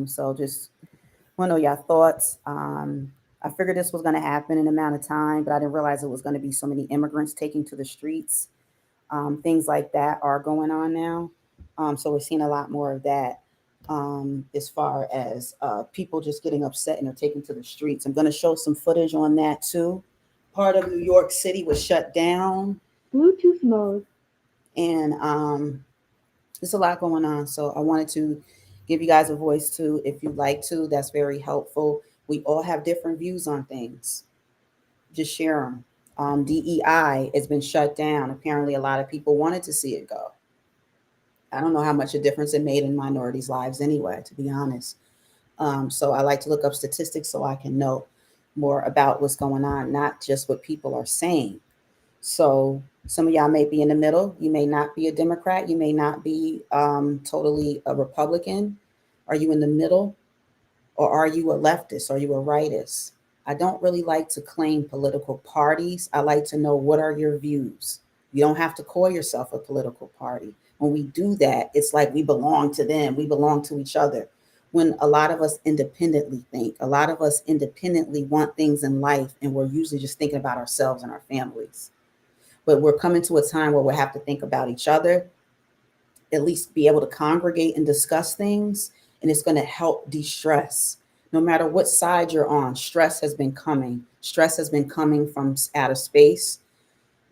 So just want to know your thoughts. I figured this was going to happen in an amount of time, but I didn't realize it was going to be so many immigrants taking to the streets. Things like that are going on now. So we're seeing a lot more of that. As far as people just getting upset and are taken to the streets. I'm going to show some footage on that too. Part of New York City was shut down. Bluetooth mode. And there's a lot going on. So I wanted to give you guys a voice too. If you'd like to, that's very helpful. We all have different views on things. Just share them. DEI has been shut down. Apparently a lot of people wanted to see it go. I don't know how much a difference it made in minorities' lives anyway, to be honest. So I like to look up statistics so I can know more about what's going on, not just what people are saying. So some of y'all may be in the middle. You may not be a Democrat. You may not be totally a Republican. Are you in the middle? Or are you a leftist? Are you a rightist? I don't really like to claim political parties. I like to know, what are your views? You don't have to call yourself a political party. When we do that, it's like we belong to them, we belong to each other. When a lot of us independently think, a lot of us independently want things in life, and we're usually just thinking about ourselves and our families. But we're coming to a time where we'll have to think about each other, at least be able to congregate and discuss things, and it's going to help de-stress. No matter what side you're on, stress has been coming. Stress has been coming from outer space.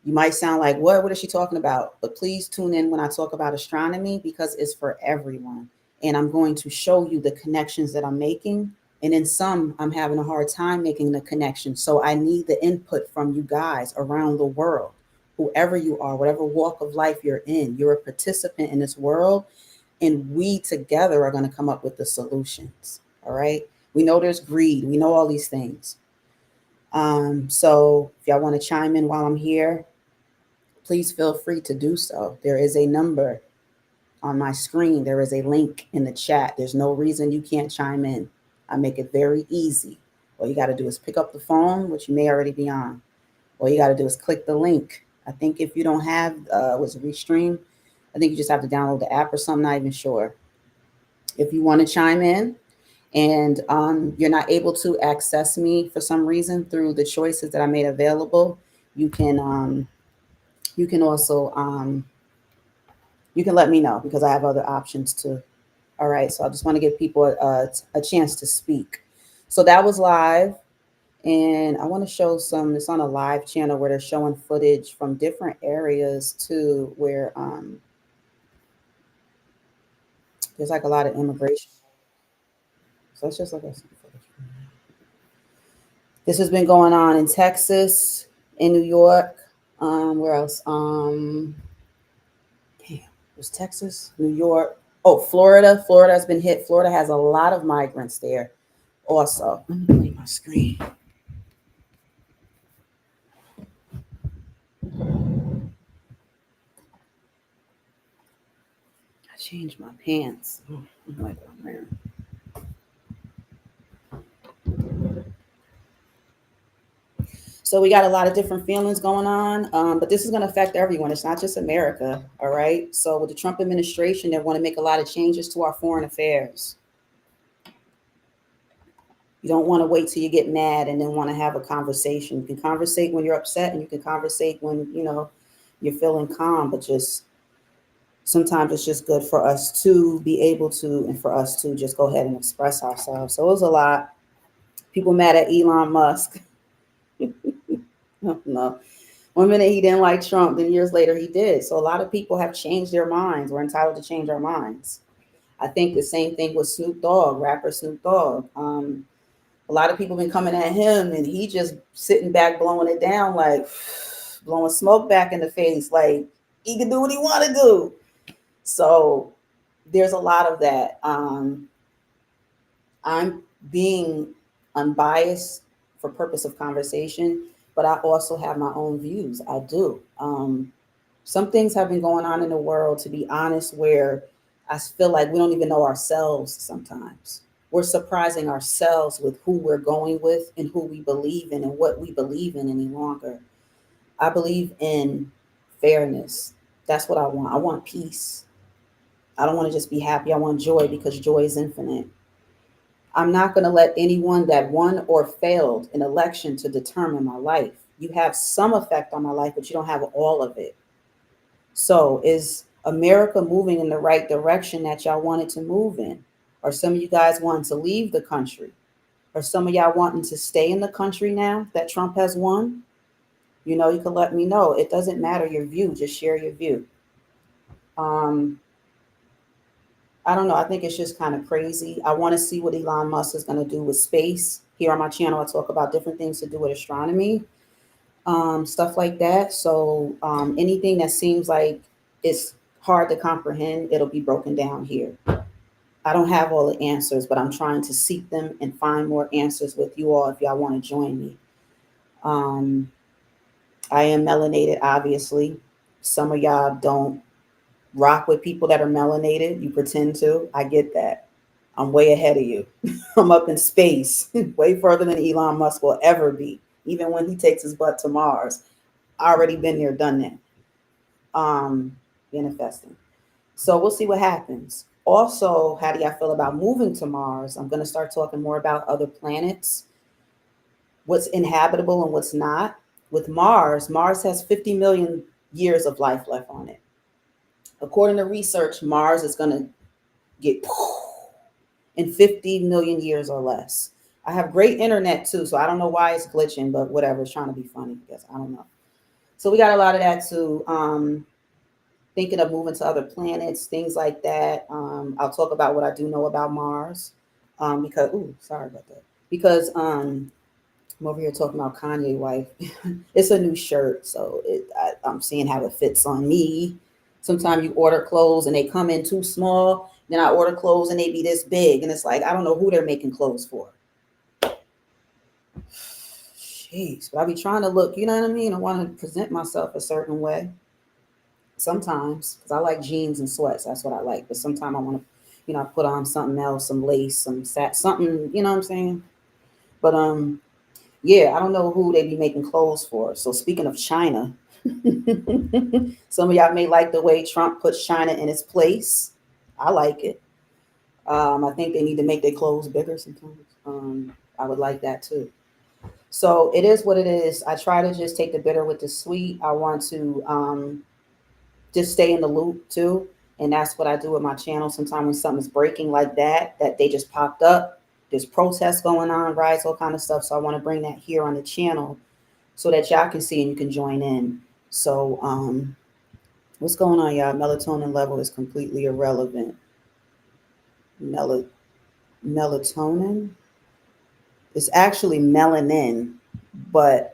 You might sound like, what is she talking about? But please tune in when I talk about astronomy, because it's for everyone. And I'm going to show you the connections that I'm making. And in some, I'm having a hard time making the connection. So I need the input from you guys around the world. Whoever you are, whatever walk of life you're in, you're a participant in this world. And we together are going to come up with the solutions. All right. We know there's greed. We know all these things. So if y'all want to chime in while I'm here, please feel free to do so. There is a number on my screen. There is a link in the chat. There's no reason you can't chime in. I make it very easy. All you got to do is pick up the phone, which you may already be on. All you got to do is click the link. I think if you don't have, what's it, Restream? I think you just have to download the app or something, not even sure. If you want to chime in and you're not able to access me for some reason through the choices that I made available, you can also, you can let me know, because I have other options too. All right, so I just want to give people a chance to speak. So that was live. And I want to show some, it's on a live channel where they're showing footage from different areas too, where there's like a lot of immigration. So let's just look at some footage. This has been going on in Texas, in New York. Where else? Damn, it was Texas, New York. Oh, Florida. Florida has been hit. Florida has a lot of migrants there also. Let me delete my screen. I changed my pants. Oh, I like what I'm wearing. So we got a lot of different feelings going on, but this is going to affect everyone. It's not just America, all right? So with the Trump administration, they want to make a lot of changes to our foreign affairs. You don't want to wait till you get mad and then want to have a conversation. You can conversate when you're upset, and you can conversate when, you know, you're feeling calm, but just sometimes it's just good for us to be able to, and for us to just go ahead and express ourselves. So it was a lot. People mad at Elon Musk. No. 1 minute he didn't like Trump, then years later he did. So a lot of people have changed their minds. We're entitled to change our minds. I think the same thing with Snoop Dogg, rapper Snoop Dogg. A lot of people been coming at him, and he just sitting back, blowing it down, like blowing smoke back in the face, like he can do what he want to do. So there's a lot of that. I'm being unbiased for purpose of conversation, but I also have my own views. I do. Some things have been going on in the world, to be honest, where I feel like we don't even know ourselves sometimes. We're surprising ourselves with who we're going with and who we believe in and what we believe in any longer. I believe in fairness. That's what I want. I want peace. I don't want to just be happy. I want joy, because joy is infinite. I'm not going to let anyone that won or failed an election to determine my life. You have some effect on my life, but you don't have all of it. So is America moving in the right direction that y'all wanted to move in? Or some of you guys wanting to leave the country? Or some of y'all wanting to stay in the country now that Trump has won? You know, you can let me know. It doesn't matter your view. Just share your view. I don't know. I think it's just kind of crazy. I want to see what Elon Musk is going to do with space. Here on my channel, I talk about different things to do with astronomy, stuff like that. So anything that seems like it's hard to comprehend, it'll be broken down here. I don't have all the answers, but I'm trying to seek them and find more answers with you all if y'all want to join me. I am melanated, obviously. Some of y'all don't rock with people that are melanated. You pretend to. I get that. I'm way ahead of you. I'm up in space, way further than Elon Musk will ever be. Even when he takes his butt to Mars, I already been there, done that. Manifesting. So we'll see what happens. Also, how do y'all feel about moving to Mars? I'm going to start talking more about other planets, what's inhabitable and what's not. With Mars, Mars has 50 million years of life left on it. According to research, Mars is going to get in 50 million years or less. I have great internet too, so I don't know why it's glitching, but whatever, it's trying to be funny, I guess. I don't know. So we got a lot of that too. Thinking of moving to other planets, things like that. I'll talk about what I do know about Mars. Because, sorry about that. Because I'm over here talking about Kanye wife. It's a new shirt, so I'm seeing how it fits on me. Sometimes you order clothes and they come in too small. Then I order clothes and they be this big, and it's like I don't know who they're making clothes for. Jeez, but I be trying to look. You know what I mean? I want to present myself a certain way. Sometimes, because I like jeans and sweats. That's what I like. But sometimes I want to, I put on something else, some lace, something. You know what I'm saying? But yeah, I don't know who they be making clothes for. So speaking of China, some of y'all may like the way Trump puts China in its place. I like it. I think they need to make their clothes bigger sometimes. I would like that too. So it is what it is. I try to just take the bitter with the sweet. I want to just stay in the loop too. And that's what I do with my channel. Sometimes when something's breaking like that they just popped up, there's protests going on, riots, all kind of stuff. So I want to bring that here on the channel so that y'all can see and you can join in. So what's going on, y'all? Melatonin level is completely irrelevant. Melatonin? It's actually melanin, but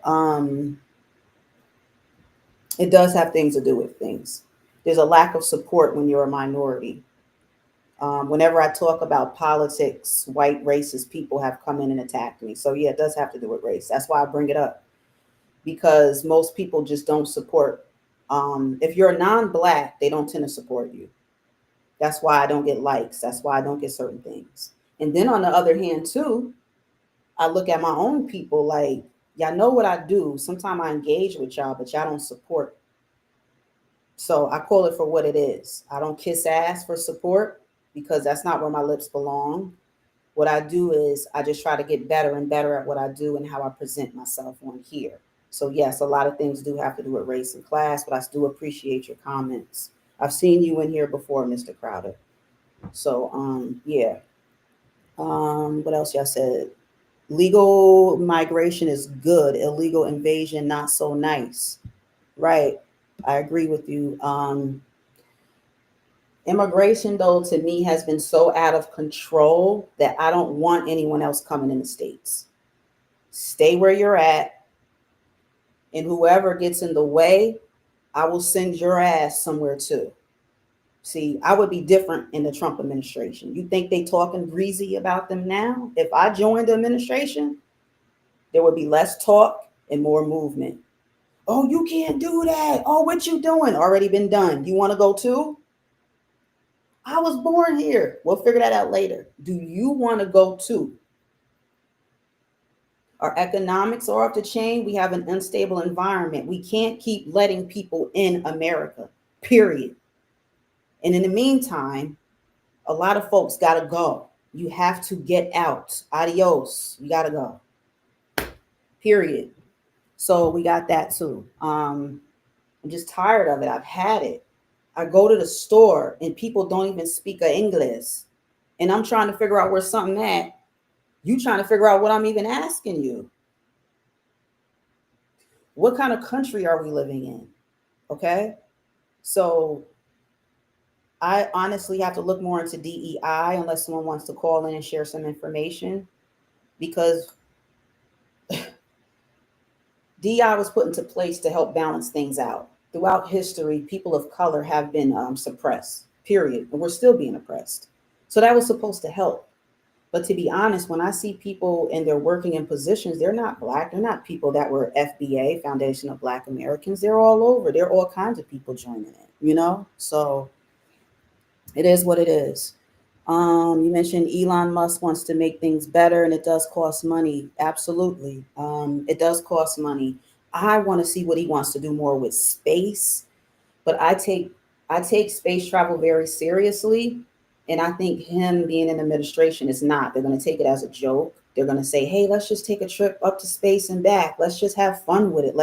it does have things to do with things. There's a lack of support when you're a minority. Whenever I talk about politics, white racist people have come in and attacked me. So yeah, it does have to do with race. That's why I bring it up, because most people just don't support. If you're non-black, they don't tend to support you. That's why I don't get likes. That's why I don't get certain things. And then on the other hand too, I look at my own people like, y'all know what I do. Sometimes I engage with y'all, but y'all don't support. So I call it for what it is. I don't kiss ass for support because that's not where my lips belong. What I do is I just try to get better and better at what I do and how I present myself on here. So yes, a lot of things do have to do with race and class, but I do appreciate your comments. I've seen you in here before, Mr. Crowder. So yeah. What else y'all said? Legal migration is good. Illegal invasion, not so nice. Right. I agree with you. Immigration, though, to me has been so out of control that I don't want anyone else coming in the States. Stay where you're at. And whoever gets in the way, I will send your ass somewhere too. See, I would be different in the Trump administration. You think they talking greasy about them now? If I joined the administration, there would be less talk and more movement. Oh, you can't do that. Oh, what you doing? Already been done. You want to go too? I was born here. We'll figure that out later. Do you want to go too? Our economics are off the chain. We have an unstable environment. We can't keep letting people in America, period. And in the meantime, a lot of folks got to go. You have to get out. Adios. You got to go, period. So we got that too. I'm just tired of it. I've had it. I go to the store and people don't even speak English. And I'm trying to figure out where something at. You trying to figure out what I'm even asking you. What kind of country are we living in? Okay. So I honestly have to look more into DEI unless someone wants to call in and share some information, because DEI was put into place to help balance things out. Throughout history, people of color have been suppressed, period. And we're still being oppressed. So that was supposed to help. But to be honest, when I see people and they're working in positions, they're not Black. They're not people that were FBA, Foundation of Black Americans. They're all over. There are all kinds of people joining it, you know? So it is what it is. You mentioned Elon Musk wants to make things better, and it does cost money. Absolutely. It does cost money. I want to see what he wants to do more with space, but I take space travel very seriously. And I think him being in administration is not. They're going to take it as a joke. They're going to say, hey, let's just take a trip up to space and back. Let's just have fun with it.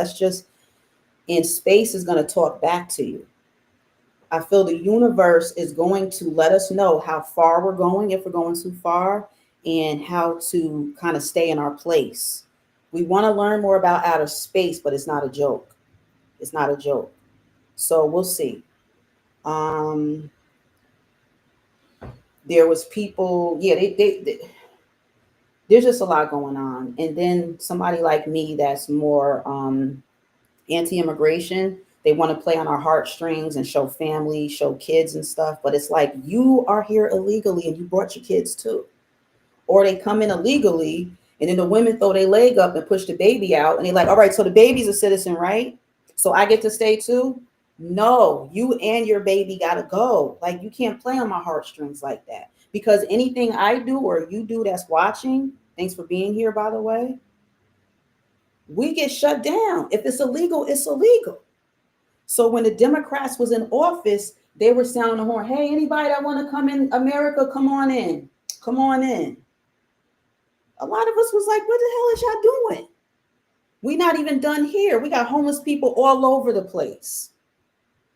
And space is going to talk back to you. I feel the universe is going to let us know how far we're going, if we're going too far, and how to kind of stay in our place. We want to learn more about outer space, but it's not a joke. It's not a joke. So we'll see. Um, there was people, yeah, there's just a lot going on. And then somebody like me that's more anti-immigration, they want to play on our heartstrings and show family, show kids and stuff. But it's like, you are here illegally and you brought your kids too. Or they come in illegally and then the women throw their leg up and push the baby out. And they're like, all right, so the baby's a citizen, right? So I get to stay too? No, you and your baby got to go. Like, you can't play on my heartstrings like that. Because anything I do or you do that's watching, thanks for being here, by the way, we get shut down. If it's illegal, it's illegal. So when the Democrats was in office, they were sounding the horn. Hey, anybody that want to come in America, come on in. Come on in. A lot of us was like, what the hell is y'all doing? We not even done here. We got homeless people all over the place.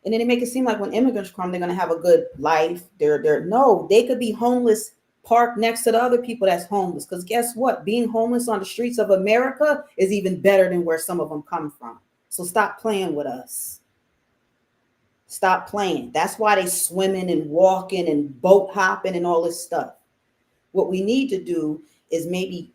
And then they make it seem like when immigrants come, they're going to have a good life. No, they could be homeless parked next to the other people that's homeless. Because guess what? Being homeless on the streets of America is even better than where some of them come from. So stop playing with us. Stop playing. That's why they swimming and walking and boat hopping and all this stuff. What we need to do is maybe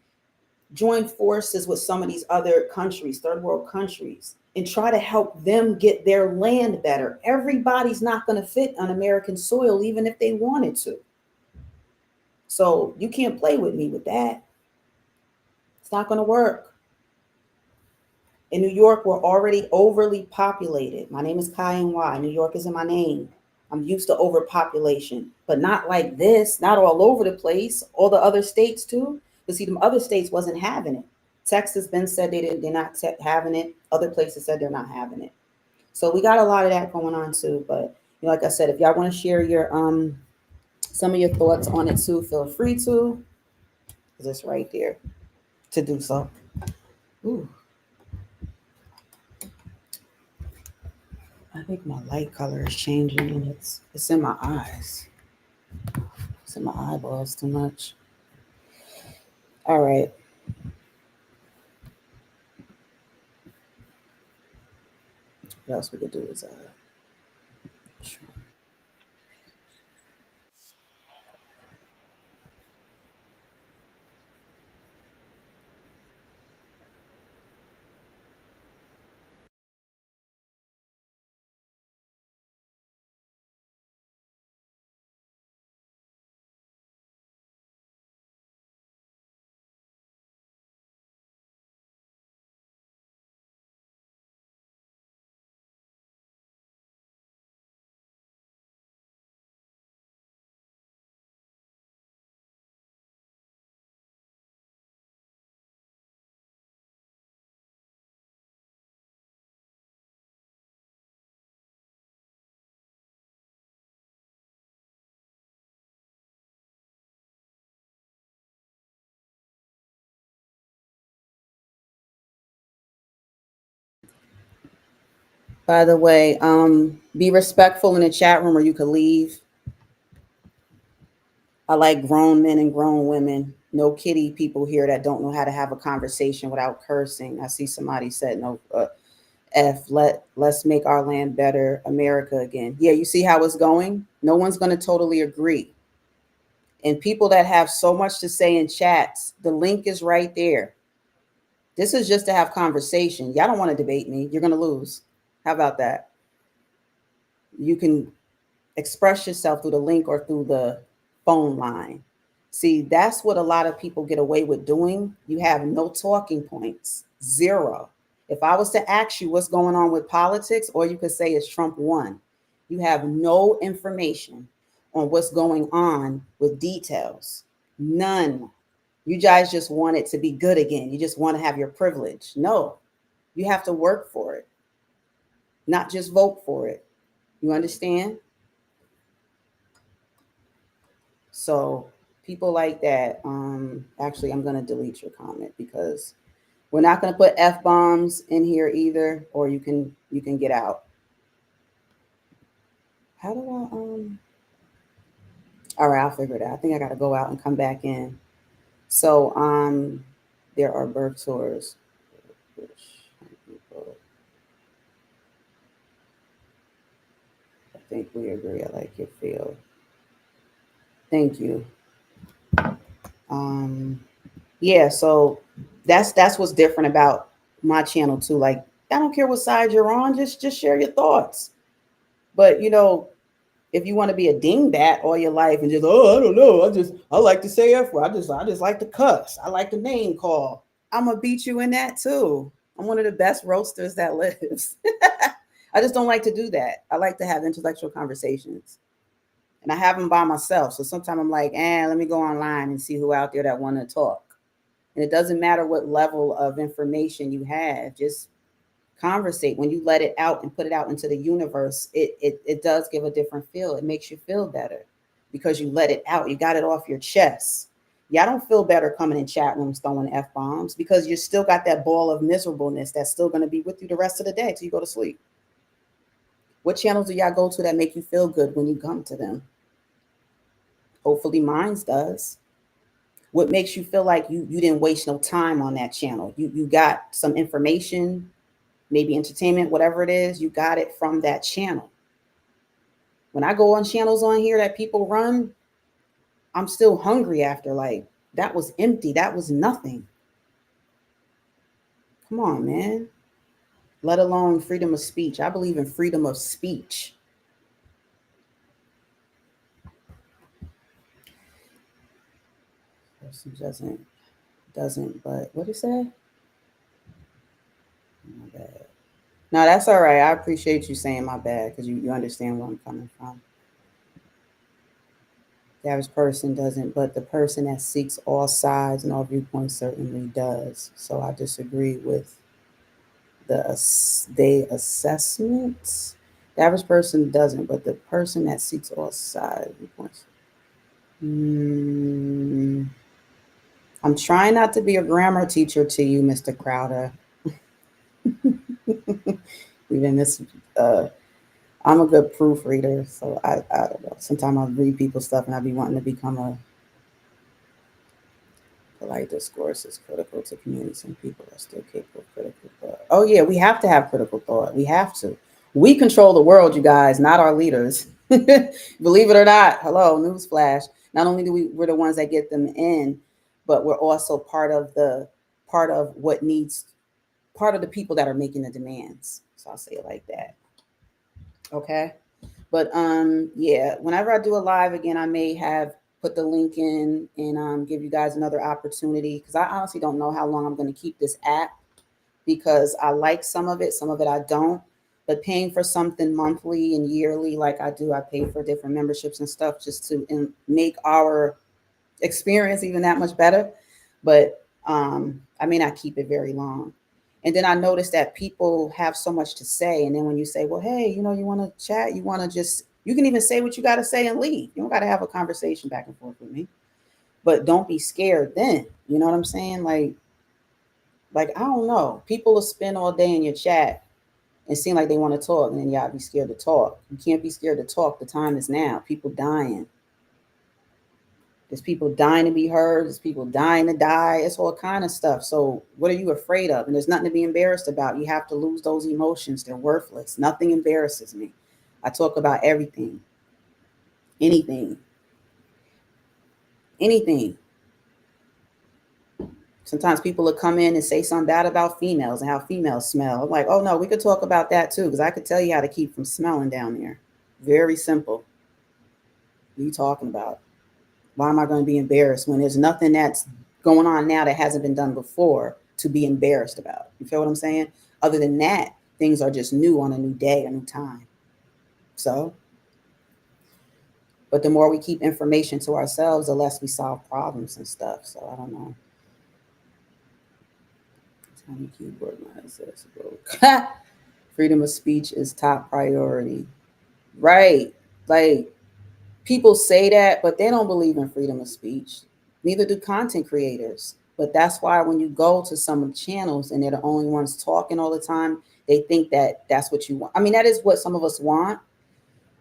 join forces with some of these other countries, third world countries, and try to help them get their land better. Everybody's not going to fit on American soil, even if they wanted to. So you can't play with me with that. It's not going to work. In New York, we're already overly populated. My name is Kai Y. New York is in my name. I'm used to overpopulation, but not like this, not all over the place. All the other states too. But see, the other states wasn't having it. Texas been said they're not having it. Other places said they're not having it. So we got a lot of that going on too. But you know, like I said, if y'all want to share your some of your thoughts on it too, feel free to. Because it's right there to do so. Ooh. I think my light color is changing and it's in my eyes. It's in my eyeballs too much. All right. What else we could do is by the way, be respectful in the chat room or you could leave. I like grown men and grown women. No kitty people here that don't know how to have a conversation without cursing. I see somebody said no let's make our land better, America again. Yeah, you see how it's going? No one's going to totally agree. And people that have so much to say in chats, the link is right there. This is just to have conversation. Y'all don't want to debate me. You're going to lose. How about that? You can express yourself through the link or through the phone line. See, that's what a lot of people get away with doing. You have no talking points, zero. If I was to ask you what's going on with politics, or you could say it's Trump won, you have no information on what's going on with details. None. You guys just want it to be good again. You just want to have your privilege. No, you have to work for it, not just vote for it. You understand? So people like that, actually, I'm going to delete your comment because we're not going to put F-bombs in here either, or you can get out. How do all right, I'll figure it out. I think I got to go out and come back in. So there are birth tours. I think we agree. I like your feel. Thank you. Yeah, so that's what's different about my channel too. Like, I don't care what side you're on, just share your thoughts. But you know, if you want to be a dingbat all your life and just, oh, I don't know, I like to say F word, I just like to cuss, I like to name call, I'm gonna beat you in that too. I'm one of the best roasters that lives. I just don't like to do that. I like to have intellectual conversations. And I have them by myself. So sometimes I'm like, let me go online and see who out there that want to talk. And it doesn't matter what level of information you have, just conversate. When you let it out and put it out into the universe, it does give a different feel. It makes you feel better because you let it out. You got it off your chest. Yeah, I don't feel better coming in chat rooms throwing F-bombs because you still got that ball of miserableness that's still going to be with you the rest of the day till you go to sleep. What channels do y'all go to that make you feel good when you come to them? Hopefully mine's does. What makes you feel like you didn't waste no time on that channel? You got some information, maybe entertainment, whatever it is, you got it from that channel. When I go on channels on here that people run, I'm still hungry after, like, that was empty. That was nothing. Come on, man. Let alone freedom of speech. I believe in freedom of speech. Person doesn't, but what did it say? My bad. No, that's all right. I appreciate you saying my bad because you understand where I'm coming from. The average person doesn't, but the person that seeks all sides and all viewpoints certainly does. So I disagree with the assessments. The average person doesn't, but the person that seeks all sides viewpoints. I'm trying not to be a grammar teacher to you, Mr. Crowder. Even this, I'm a good proofreader, so I don't know. Sometimes I'll read people's stuff and I'll be wanting to become a polite discourse is critical to community. Some people are still capable of critical thought. Oh yeah, we have to have critical thought. We have to. We control the world, you guys, not our leaders. Believe it or not. Hello, newsflash. Not only we're the ones that get them in, but we're also part of the people that are making the demands. So I'll say it like that. Okay. But yeah, whenever I do a live again, I may have put the link in and give you guys another opportunity because I honestly don't know how long I'm going to keep this app because I like some of it I don't. But paying for something monthly and yearly like I do, I pay for different memberships and stuff just to make our experience even that much better. But I may not keep it very long. And then I noticed that people have so much to say. And then when you say, well, hey, you want to chat, you can even say what you got to say and leave. You don't got to have a conversation back and forth with me. But don't be scared then. You know what I'm saying? Like, I don't know. People will spend all day in your chat and seem like they want to talk. And then y'all be scared to talk. You can't be scared to talk. The time is now. People dying. There's people dying to be heard. There's people dying to die. It's all kind of stuff. So what are you afraid of? And there's nothing to be embarrassed about. You have to lose those emotions. They're worthless. Nothing embarrasses me. I talk about everything. Anything. Sometimes people will come in and say something bad about females and how females smell. I'm like, oh no, we could talk about that too, because I could tell you how to keep from smelling down there. Very simple. What are you talking about? Why am I going to be embarrassed when there's nothing that's going on now that hasn't been done before to be embarrassed about? You feel what I'm saying? Other than that, things are just new on a new day, a new time. So But the more we keep information to ourselves, the less we solve problems and stuff. So I don't know. Tiny keyboard line says broke. Freedom of speech is top priority. Right. Like, people say that, but they don't believe in freedom of speech. Neither do content creators. But that's why when you go to some of the channels and they're the only ones talking all the time, they think that that's what you want. I mean, that is what some of us want,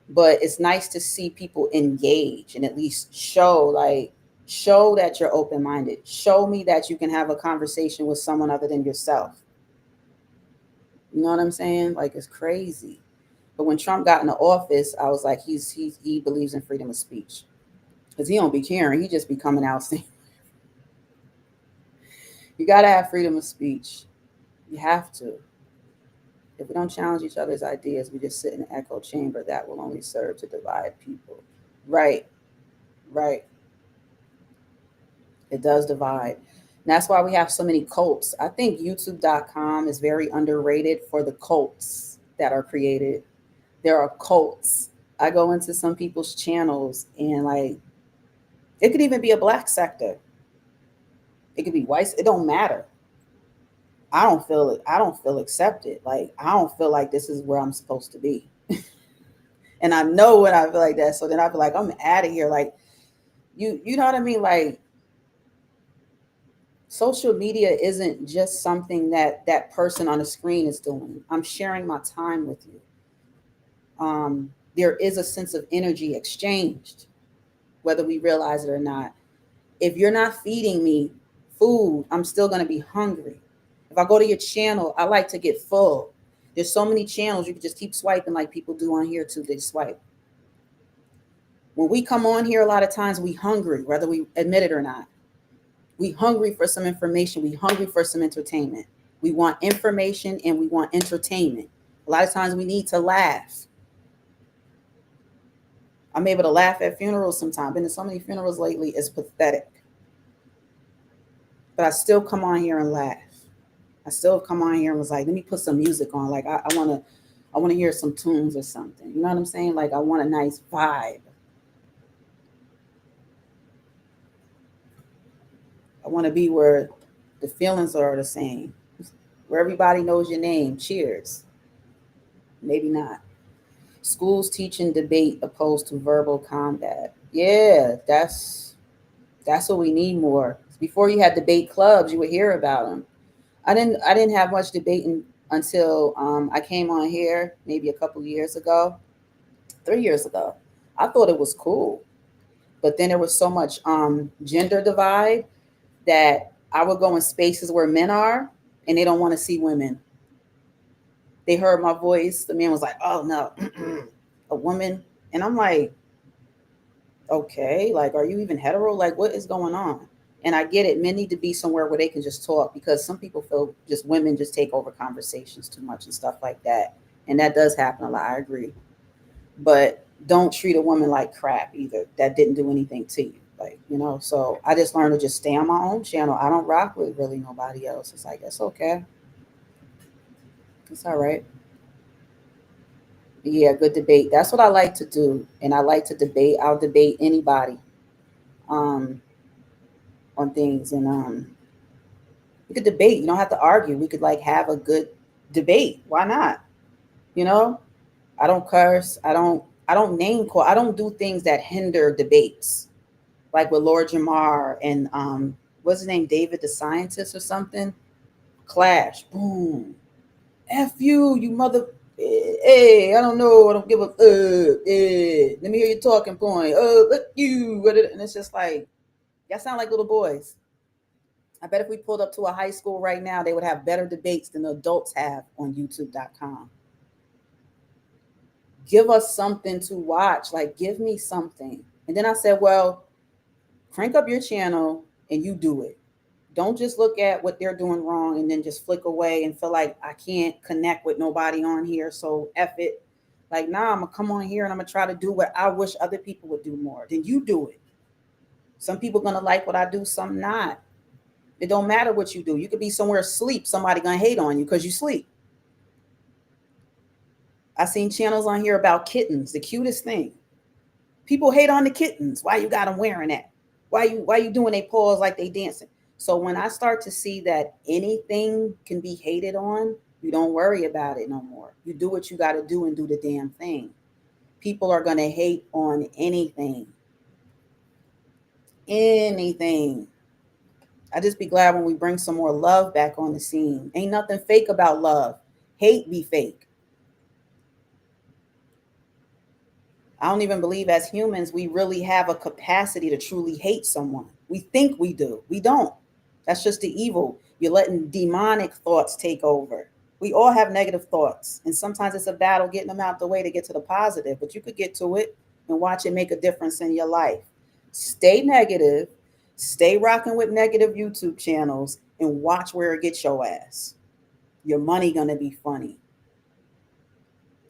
but it's nice to see people engage and at least show that you're open-minded. Show me that you can have a conversation with someone other than yourself. You know what I'm saying? Like, it's crazy. But when Trump got into office, I was like, he believes in freedom of speech. Because he don't be caring. He just be coming out saying, you got to have freedom of speech. You have to. If we don't challenge each other's ideas, we just sit in an echo chamber that will only serve to divide people. Right. Right. It does divide. And that's why we have so many cults. I think YouTube.com is very underrated for the cults that are created. There are cults. I go into some people's channels and like, it could even be a black sector. It could be white. It don't matter. I don't feel it. I don't feel accepted. Like, I don't feel like this is where I'm supposed to be. And I know when I feel like that. So then I feel like I'm out of here. Like, you know what I mean? Like, social media isn't just something that person on the screen is doing. I'm sharing my time with you. There is a sense of energy exchanged, whether we realize it or not. If you're not feeding me food, I'm still going to be hungry. If I go to your channel, I like to get full. There's so many channels, you can just keep swiping like people do on here too. They swipe. When we come on here, a lot of times we hungry, whether we admit it or not. We hungry for some information. We hungry for some entertainment. We want information and we want entertainment. A lot of times we need to laugh. I'm able to laugh at funerals sometimes. Been to so many funerals lately, it's pathetic. But I still come on here and laugh. I still come on here and was like, let me put some music on. Like, I want to hear some tunes or something. You know what I'm saying? Like, I want a nice vibe. I want to be where the feelings are the same, where everybody knows your name. Cheers. Maybe not. Schools teaching debate opposed to verbal combat. Yeah, that's what we need more. Before you had debate clubs, you would hear about them. I didn't have much debating until I came on here maybe a couple years ago, 3 years ago. I thought it was cool, but then there was so much gender divide that I would go in spaces where men are and they don't want to see women. They heard my voice. The man was like, oh no, a woman. And I'm like, okay, like, are you even hetero? Like, what is going on? And I get it. Men need to be somewhere where they can just talk, because some people feel just women just take over conversations too much and stuff like that. And that does happen a lot. I agree. But don't treat a woman like crap either. That didn't do anything to you. Like, you know, so I just learned to just stay on my own channel. I don't rock with really nobody else. It's like, it's okay. It's all right. Yeah, good debate. That's what I like to do. And I like to debate. I'll debate anybody on things. And we could debate. You don't have to argue. We could like have a good debate. Why not? You know, I don't curse. I don't name call. I don't do things that hinder debates. Like with Lord Jamar and what's his name? David the Scientist or something. Clash. Boom. F you, you mother. Hey, I don't know. I don't give a. Let me hear your talking point. Look you. And it's just like, y'all sound like little boys. I bet if we pulled up to a high school right now, they would have better debates than the adults have on YouTube.com. Give us something to watch. Like, give me something. And then I said, well, crank up your channel and you do it. Don't just look at what they're doing wrong and then just flick away and feel like I can't connect with nobody on here, so F it. Like, nah, I'm going to come on here and I'm going to try to do what I wish other people would do more. Then you do it. Some people going to like what I do, some not. It don't matter what you do. You could be somewhere asleep. Somebody going to hate on you because you sleep. I seen channels on here about kittens, the cutest thing. People hate on the kittens. Why you got them wearing that? Why you doing they paws like they dancing? So when I start to see that anything can be hated on, you don't worry about it no more. You do what you got to do and do the damn thing. People are going to hate on anything. Anything. I just be glad when we bring some more love back on the scene. Ain't nothing fake about love. Hate be fake. I don't even believe as humans we really have a capacity to truly hate someone. We think we do. We don't. That's just the evil. You're letting demonic thoughts take over. We all have negative thoughts, and sometimes it's a battle getting them out the way to get to the positive, but you could get to it and watch it make a difference in your life. Stay negative, stay rocking with negative YouTube channels, and watch where it gets your ass. Your money gonna be funny.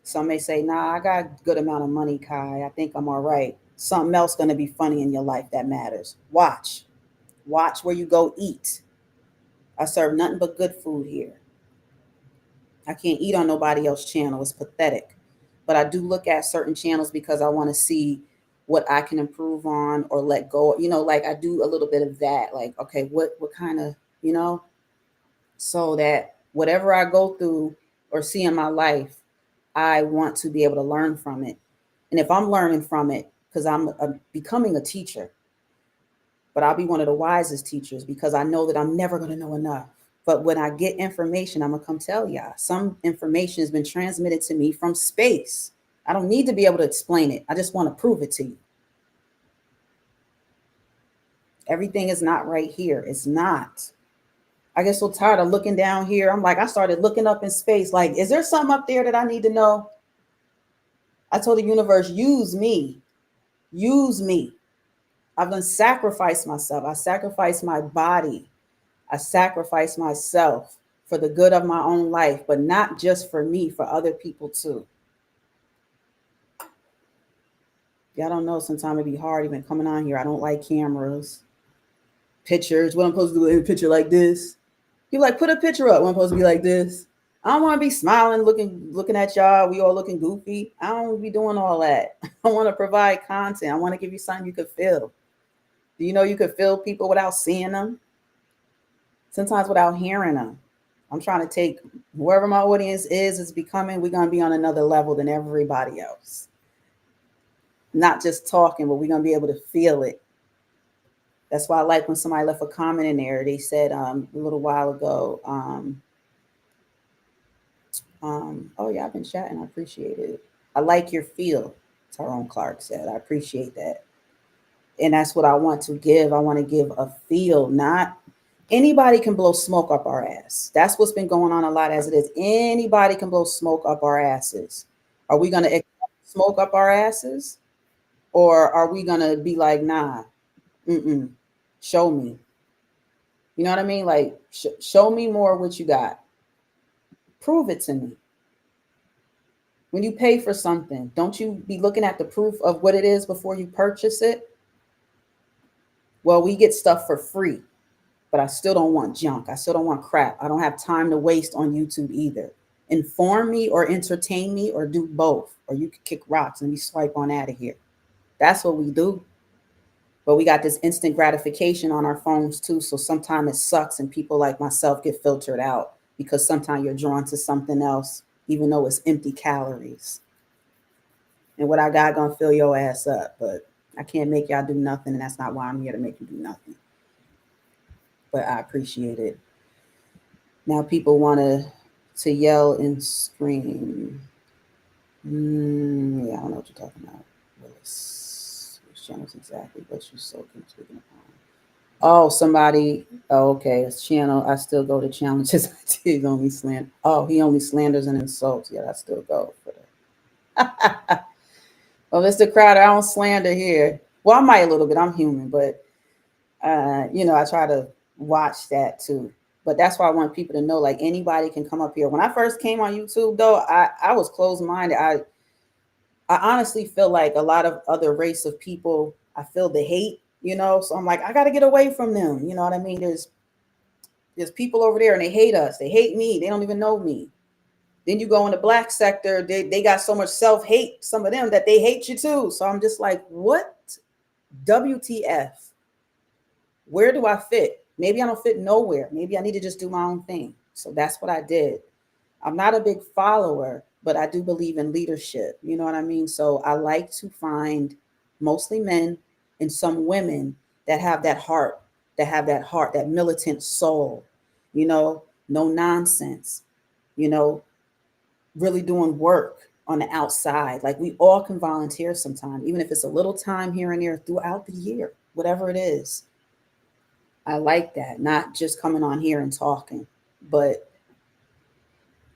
Some may say, nah, I got a good amount of money, Kai. I think I'm all right. Something else going to be funny in your life that matters. Watch. Watch where you go eat. I serve nothing but good food here. I can't eat on nobody else's channel. It's pathetic. But I do look at certain channels because I want to see what I can improve on or let go. You know, like I do a little bit of that. Like, okay, what kind of, you know, so that whatever I go through or see in my life, I want to be able to learn from it. And if I'm learning from it, because I'm becoming a teacher, but I'll be one of the wisest teachers because I know that I'm never going to know enough. But when I get information, I'm going to come tell y'all. Some information has been transmitted to me from space. I don't need to be able to explain it. I just want to prove it to you. Everything is not right here. It's not. I get so tired of looking down here. I'm like, I started looking up in space. Like, is there something up there that I need to know? I told the universe, use me. Use me. I've done sacrificed myself. I sacrificed my body. I sacrificed myself for the good of my own life, but not just for me, for other people too. Y'all don't know, sometimes it'd be hard even coming on here. I don't like cameras, pictures. What I'm supposed to do in a picture like this? You like, put a picture up. What I'm supposed to be like this. I don't want to be smiling, looking at y'all. We all looking goofy. I don't want to be doing all that. I want to provide content. I want to give you something you could feel. Do you know you could feel people without seeing them? Sometimes without hearing them. I'm trying to take whoever my audience is becoming, we're going to be on another level than everybody else. Not just talking, but we're going to be able to feel it. That's why I like when somebody left a comment in there. They said a little while ago, oh yeah, I've been chatting. I appreciate it. I like your feel, Tyrone Clark said. I appreciate that. And that's what I want to give. I want to give a feel, not anybody can blow smoke up our ass. That's what's been going on a lot as it is. Anybody can blow smoke up our asses. Are we going to smoke up our asses? Or are we going to be like, nah, show me. You know what I mean? Like, show me more what you got. Prove it to me. When you pay for something, don't you be looking at the proof of what it is before you purchase it? Well, we get stuff for free, but I still don't want junk. I still don't want crap. I don't have time to waste on YouTube either. Inform me or entertain me or do both, or you can kick rocks and we swipe on out of here. That's what we do. But we got this instant gratification on our phones too. So sometimes it sucks and people like myself get filtered out because sometimes you're drawn to something else, even though it's empty calories. And what I got gonna fill your ass up, but I can't make y'all do nothing, and that's not why I'm here to make you do nothing. But I appreciate it. Now people want to yell and scream. Yeah, I don't know what you're talking about. Willis, which channels exactly? What you so speaking upon? Oh, somebody. Oh, okay. It's channel. I still go to challenges. He's only slander. Oh, he only slanders and insults. Yeah, I still go for that. Well, Mr. Crowder, I don't slander here. Well, I might a little bit. I'm human, but I try to watch that too. But that's why I want people to know, like, anybody can come up here. When I first came on YouTube, though, I was closed-minded. I honestly feel like a lot of other race of people, I feel the hate, so I'm like, I got to get away from them. You know what I mean? There's people over there and they hate us. They hate me. They don't even know me. Then you go in the black sector, they got so much self-hate, some of them, that they hate you too. So I'm just like, what? WTF? Where do I fit? Maybe I don't fit nowhere. Maybe I need to just do my own thing. So that's what I did. I'm not a big follower, but I do believe in leadership. You know what I mean? So I like to find mostly men and some women that have that heart, that militant soul, no nonsense, really doing work on the outside. Like, we all can volunteer sometime, even if it's a little time here and there throughout the year, whatever it is. I like that, not just coming on here and talking, but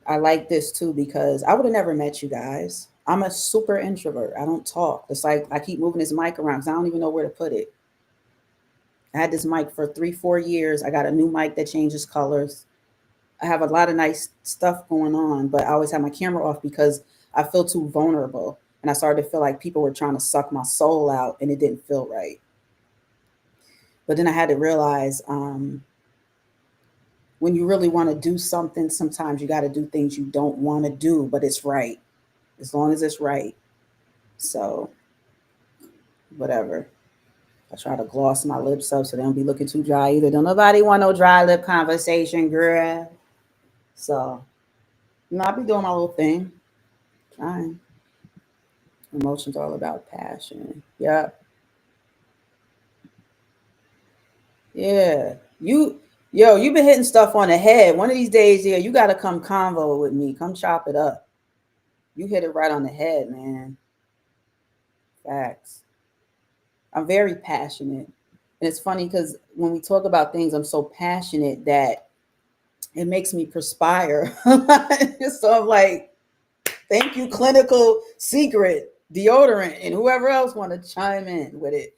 I like this too, because I would have never met you guys. I'm a super introvert. I don't talk. It's like I keep moving this mic around because I don't even know where to put it. I had this mic for 3-4 years. I got a new mic that changes colors. I have a lot of nice stuff going on, but I always have my camera off because I feel too vulnerable. And I started to feel like people were trying to suck my soul out, and it didn't feel right. But then I had to realize, when you really want to do something, sometimes you got to do things you don't want to do, but it's right, as long as it's right. So whatever. I try to gloss my lips up so they don't be looking too dry either. Don't nobody want no dry lip conversation, girl. So, I be doing my little thing. Trying. Emotions all about passion. Yep. Yeah. You been hitting stuff on the head. One of these days, you got to come convo with me. Come chop it up. You hit it right on the head, man. Facts. I'm very passionate. And it's funny because when we talk about things, I'm so passionate that it makes me perspire. So I'm like, thank you, Clinical Secret deodorant, and whoever else want to chime in with it.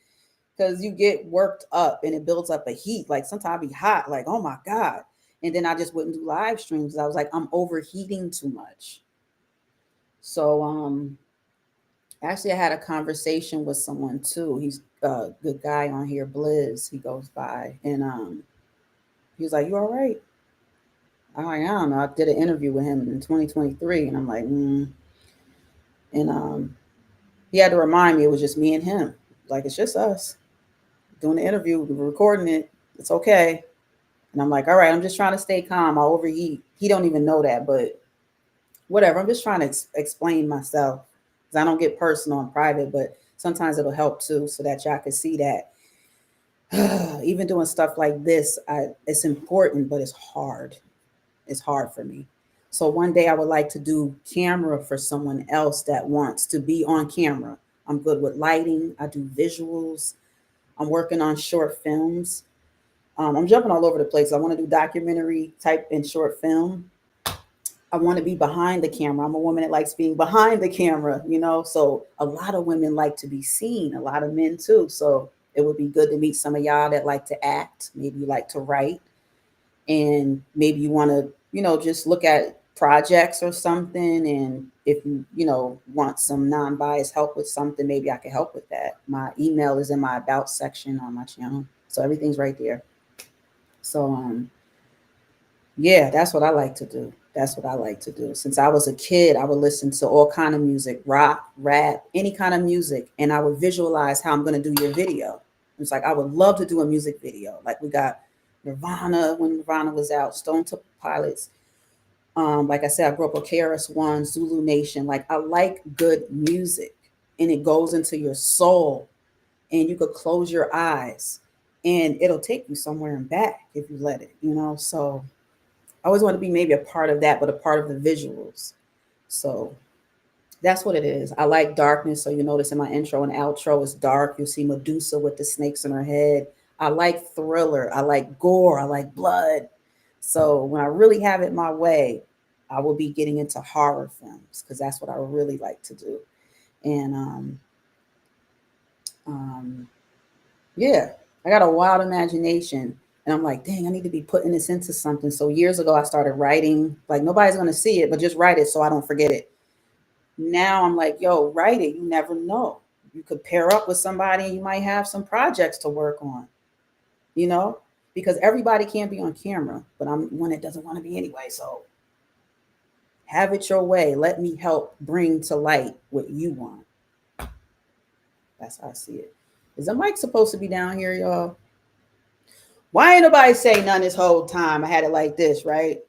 Because you get worked up and it builds up a heat. Like, sometimes I be hot, like, oh my God. And then I just wouldn't do live streams. I was like, I'm overheating too much. So actually I had a conversation with someone too. He's a good guy on here, Blizz, he goes by. And he was like, you all right? I'm like, I don't know. I did an interview with him in 2023, and I'm like, And he had to remind me it was just me and him. Like, it's just us doing the interview, we're recording it. It's okay. And I'm like, all right, I'm just trying to stay calm. I overheat. He don't even know that, but whatever. I'm just trying to explain myself, because I don't get personal and private, but sometimes it'll help too, so that y'all can see that even doing stuff like this, it's important, but it's hard. It's hard for me. So one day I would like to do camera for someone else that wants to be on camera. I'm good with lighting. I do visuals. I'm working on short films. I'm jumping all over the place. I want to do documentary type and short film. I want to be behind the camera. I'm a woman that likes being behind the camera, so a lot of women like to be seen, a lot of men too. So it would be good to meet some of y'all that like to act. Maybe you like to write, and maybe you want to, just look at projects or something. And if you, want some non-biased help with something, maybe I can help with that. My email is in my about section on my channel. So everything's right there. So, yeah, that's what I like to do. That's what I like to do. Since I was a kid, I would listen to all kind of music, rock, rap, any kind of music. And I would visualize how I'm going to do your video. It's like, I would love to do a music video. Like, we got Nirvana, when Nirvana was out, Stone Temple Pilots. Like I said, I grew up with KRS-One, Zulu Nation. Like, I like good music, and it goes into your soul, and you could close your eyes and it'll take you somewhere and back if you let it, So I always want to be maybe a part of that, but a part of the visuals. So that's what it is. I like darkness. So you notice in my intro and outro, it's dark. You'll see Medusa with the snakes in her head. I like thriller. I like gore. I like blood. So when I really have it my way, I will be getting into horror films, because that's what I really like to do. And yeah, I got a wild imagination. And I'm like, dang, I need to be putting this into something. So years ago, I started writing. Like, nobody's going to see it, but just write it so I don't forget it. Now I'm like, yo, write it. You never know. You could pair up with somebody and you might have some projects to work on, because everybody can't be on camera, but I'm one that doesn't want to be anyway. So Have it your way. Let me help bring to light what you want. That's how I see it. Is the mic supposed to be down here, y'all? Why ain't nobody say none this whole time? I had it like this, right?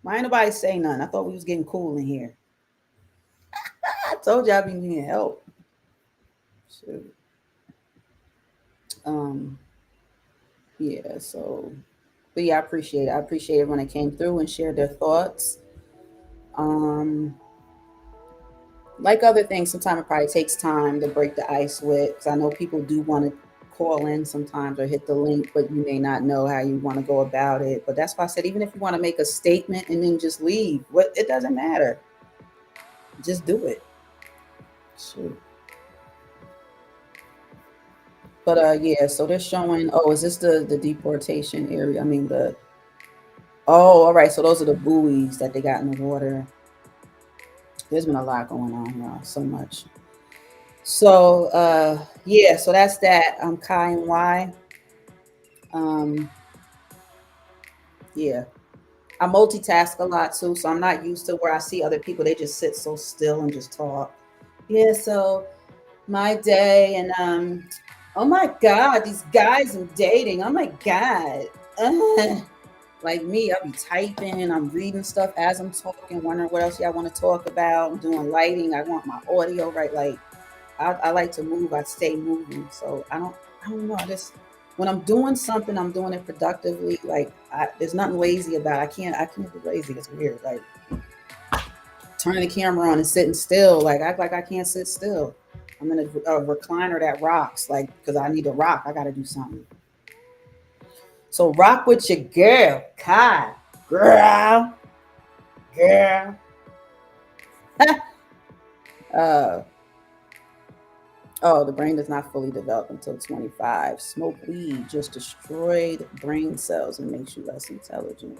Why ain't nobody say none? I thought we was getting cool in here. I told you I'd be needing help. Shoot. Yeah, so, but yeah, I appreciate it. I appreciate everyone that came through and shared their thoughts. Like other things, sometimes it probably takes time to break the ice with, because I know people do want to call in sometimes or hit the link, but you may not know how you want to go about it. But that's why I said, even if you want to make a statement and then just leave, it doesn't matter. Just do it. Shoot. But yeah, so they're showing, oh, is this the deportation area? I mean all right, so those are the buoys that they got in the water. There's been a lot going on, y'all, so much. So yeah, so that's that. I'm Kai and Y. Yeah. I multitask a lot too, so I'm not used to where I see other people, they just sit so still and just talk. Yeah, so my day and oh my God, these guys I'm dating. Oh my God. Like me, I'll be typing, I'm reading stuff as I'm talking, wondering what else y'all want to talk about. I'm doing lighting, I want my audio right. Like I like to move, I stay moving. So I don't know. I just when I'm doing something, I'm doing it productively. Like there's nothing lazy about it. I can't be lazy. It's weird. Like turning the camera on and sitting still, like act like I can't sit still. I'm in a recliner that rocks, like because I need to rock. I got to do something. So rock with your girl, Kai. Girl. Oh, the brain is not fully developed until 25. Smoke weed just destroyed brain cells and makes you less intelligent.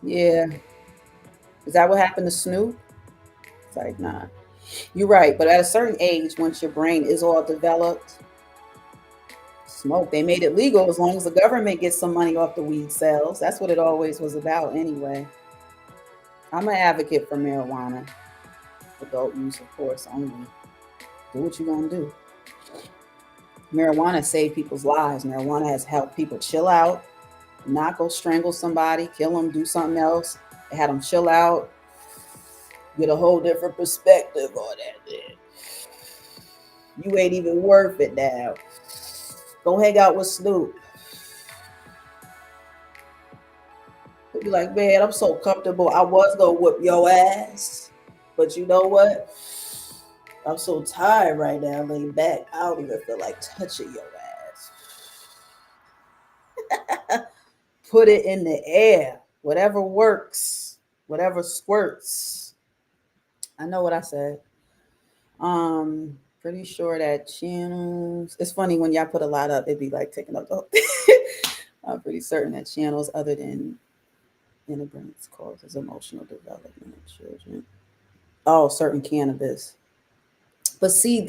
Yeah. Is that what happened to Snoop? It's like, nah. You're right. But at a certain age, once your brain is all developed, smoke. They made it legal as long as the government gets some money off the weed sales. That's what it always was about anyway. I'm an advocate for marijuana. Adult use, of course, only. Do what you're going to do. Marijuana saved people's lives. Marijuana has helped people chill out, not go strangle somebody, kill them, do something else. It had them chill out, get a whole different perspective on that. You ain't even worth it now. Go hang out with Snoop. He'll be like, man, I'm so comfortable. I was going to whip your ass. But you know what? I'm so tired right now, laying back. I don't even feel like touching your ass. Put it in the air. Whatever works, whatever squirts. I know what I said. Pretty sure that channels. It's funny when y'all put a lot up, it'd be like taking up the whole. I'm pretty certain that channels other than immigrants causes emotional development of children. Oh, certain cannabis. But see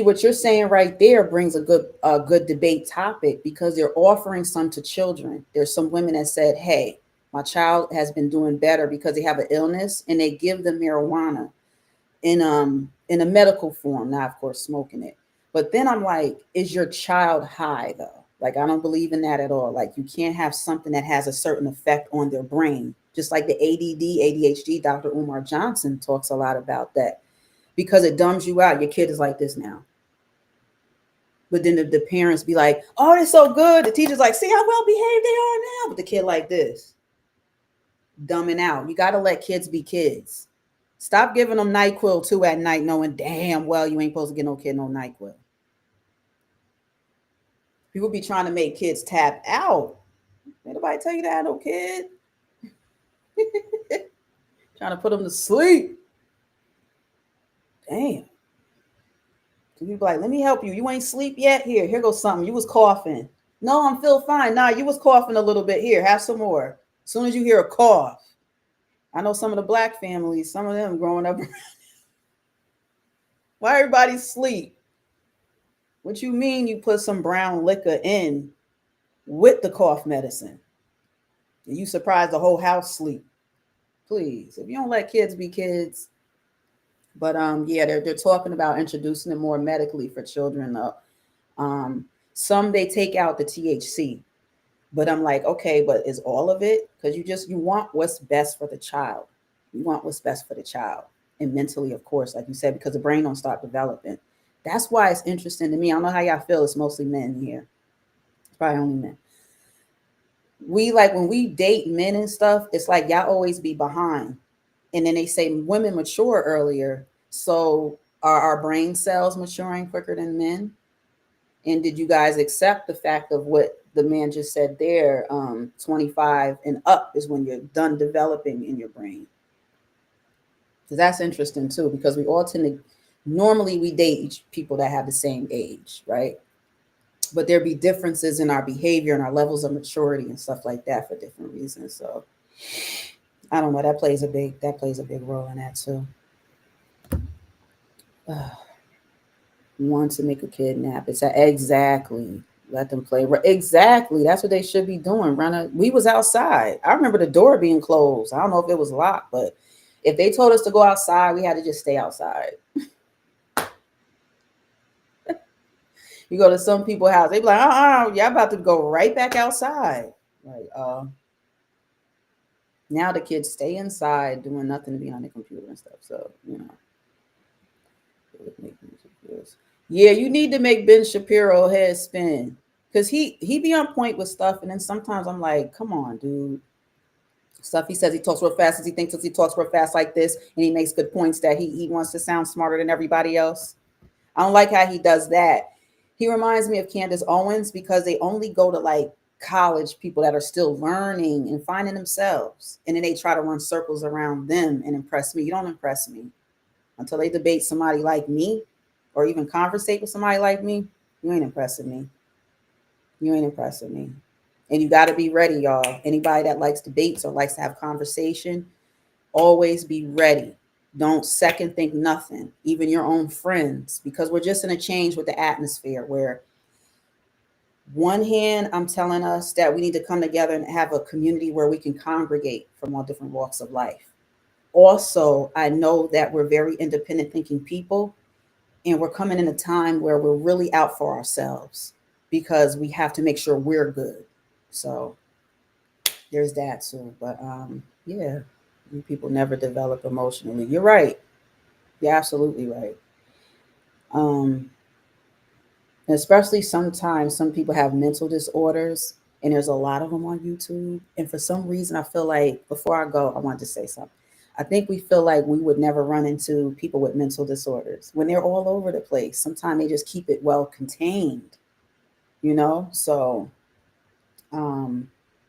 what you're saying right there brings a good debate topic, because they're offering some to children. There's some women that said, hey, my child has been doing better because they have an illness, and they give them marijuana in a medical form, not of course smoking it. But then I'm like, is your child high though? Like, I don't believe in that at all. Like, you can't have something that has a certain effect on their brain. Just like the ADD, ADHD, Dr. Umar Johnson talks a lot about that, because it dumbs you out. Your kid is like this now. But then the parents be like, oh, they're so good. The teacher's like, see how well behaved they are now. But the kid like this, dumbing out. You got to let kids be kids. Stop giving them NyQuil too at night, knowing damn well you ain't supposed to get no kid no NyQuil. People be trying to make kids tap out. Ain't nobody tell you that, no kid. Trying to put them to sleep. Damn. So you be like, let me help you. You ain't sleep yet? Here goes something. You was coughing. No, I'm feel fine. Nah, you was coughing a little bit. Here, have some more. As soon as you hear a cough. I know some of the black families, some of them growing up. Why everybody sleep? What you mean you put some brown liquor in with the cough medicine? You surprised the whole house sleep. Please, if you don't let kids be kids. But yeah, they're talking about introducing it more medically for children. Some they take out the THC, but I'm like, okay, but is all of it? Because you want what's best for the child. You want what's best for the child, and mentally, of course, like you said, because the brain don't start developing. That's why it's interesting to me. I don't know how y'all feel. It's mostly men here. It's probably only men. We like when we date men and stuff. It's like y'all always be behind. And then they say women mature earlier. So are our brain cells maturing quicker than men? And did you guys accept the fact of what the man just said there? 25 and up is when you're done developing in your brain. So that's interesting too, because we all tend to, normally we date people that have the same age, right? But there be differences in our behavior and our levels of maturity and stuff like that for different reasons. So I don't know. That plays a big role in that too. Want to make a kidnap? It's exactly, let them play. Exactly, that's what they should be doing. We was outside. I remember the door being closed. I don't know if it was locked, but if they told us to go outside, we had to just stay outside. You go to some people's house, they be like, y'all about to go right back outside. Like, now the kids stay inside doing nothing to be on the computer and stuff. So, you know. Yeah, you need to make Ben Shapiro head spin. Because he be on point with stuff. And then sometimes I'm like, come on, dude. Stuff he says, he talks real fast as he thinks, as he talks real fast like this. And he makes good points that he wants to sound smarter than everybody else. I don't like how he does that. He reminds me of Candace Owens because they only go to like college people that are still learning and finding themselves. And then they try to run circles around them and impress me. You don't impress me. Until they debate somebody like me or even conversate with somebody like me, you ain't impressing me. You ain't impressing me. And you got to be ready, y'all. Anybody that likes debates or likes to have conversation, always be ready. Don't second think nothing, even your own friends, because we're just in a change with the atmosphere where one hand, I'm telling us that we need to come together and have a community where we can congregate from all different walks of life. Also, I know that we're very independent thinking people, and we're coming in a time where we're really out for ourselves because we have to make sure we're good. So there's that too. But yeah, people never develop emotionally. You're right. You're absolutely right. Especially sometimes some people have mental disorders, and there's a lot of them on YouTube. And for some reason, I feel like, before I go, I wanted to say something. I think we feel like we would never run into people with mental disorders when they're all over the place. Sometimes they just keep it well contained, you know? So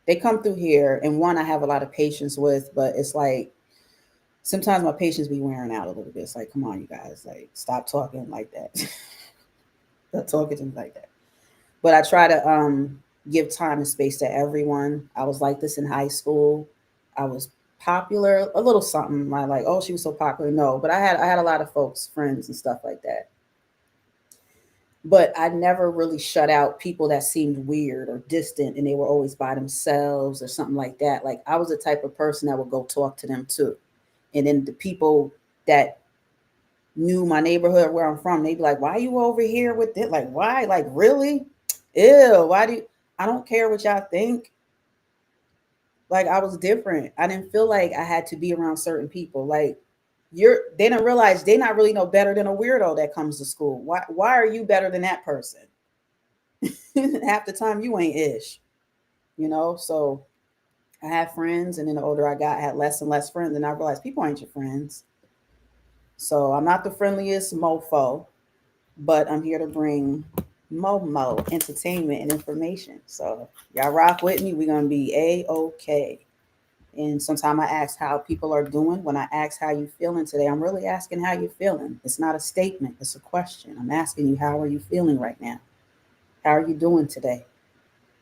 they come through here, and one I have a lot of patience with, but it's like sometimes my patience be wearing out a little bit. It's like, come on, you guys, like, stop talking like that. Stop talking to me like that. But I try to give time and space to everyone. I was like this in high school. I was popular, a little something. I like, oh, she was so popular. No, but I had a lot of folks, friends and stuff like that. But I never really shut out people that seemed weird or distant, and they were always by themselves or something like that. Like, I was the type of person that would go talk to them too. And then the people that knew my neighborhood where I'm from, they'd be like, why are you over here with it? Like, why? Like, really? Ew, why do you? I don't care what y'all think. Like, I was different. I didn't feel like I had to be around certain people. Like, they didn't realize they not really no better than a weirdo that comes to school. Why are you better than that person? Half the time you ain't ish, you know? So I had friends, and then the older I got, I had less and less friends, and I realized people ain't your friends. So I'm not the friendliest mofo, but I'm here to bring Momo entertainment and information. So y'all rock with me. We're gonna be A-OK. And sometimes I ask how people are doing. When I ask how you feeling today, I'm really asking how you're feeling. It's not a statement, it's a question. I'm asking you, how are you feeling right now? How are you doing today?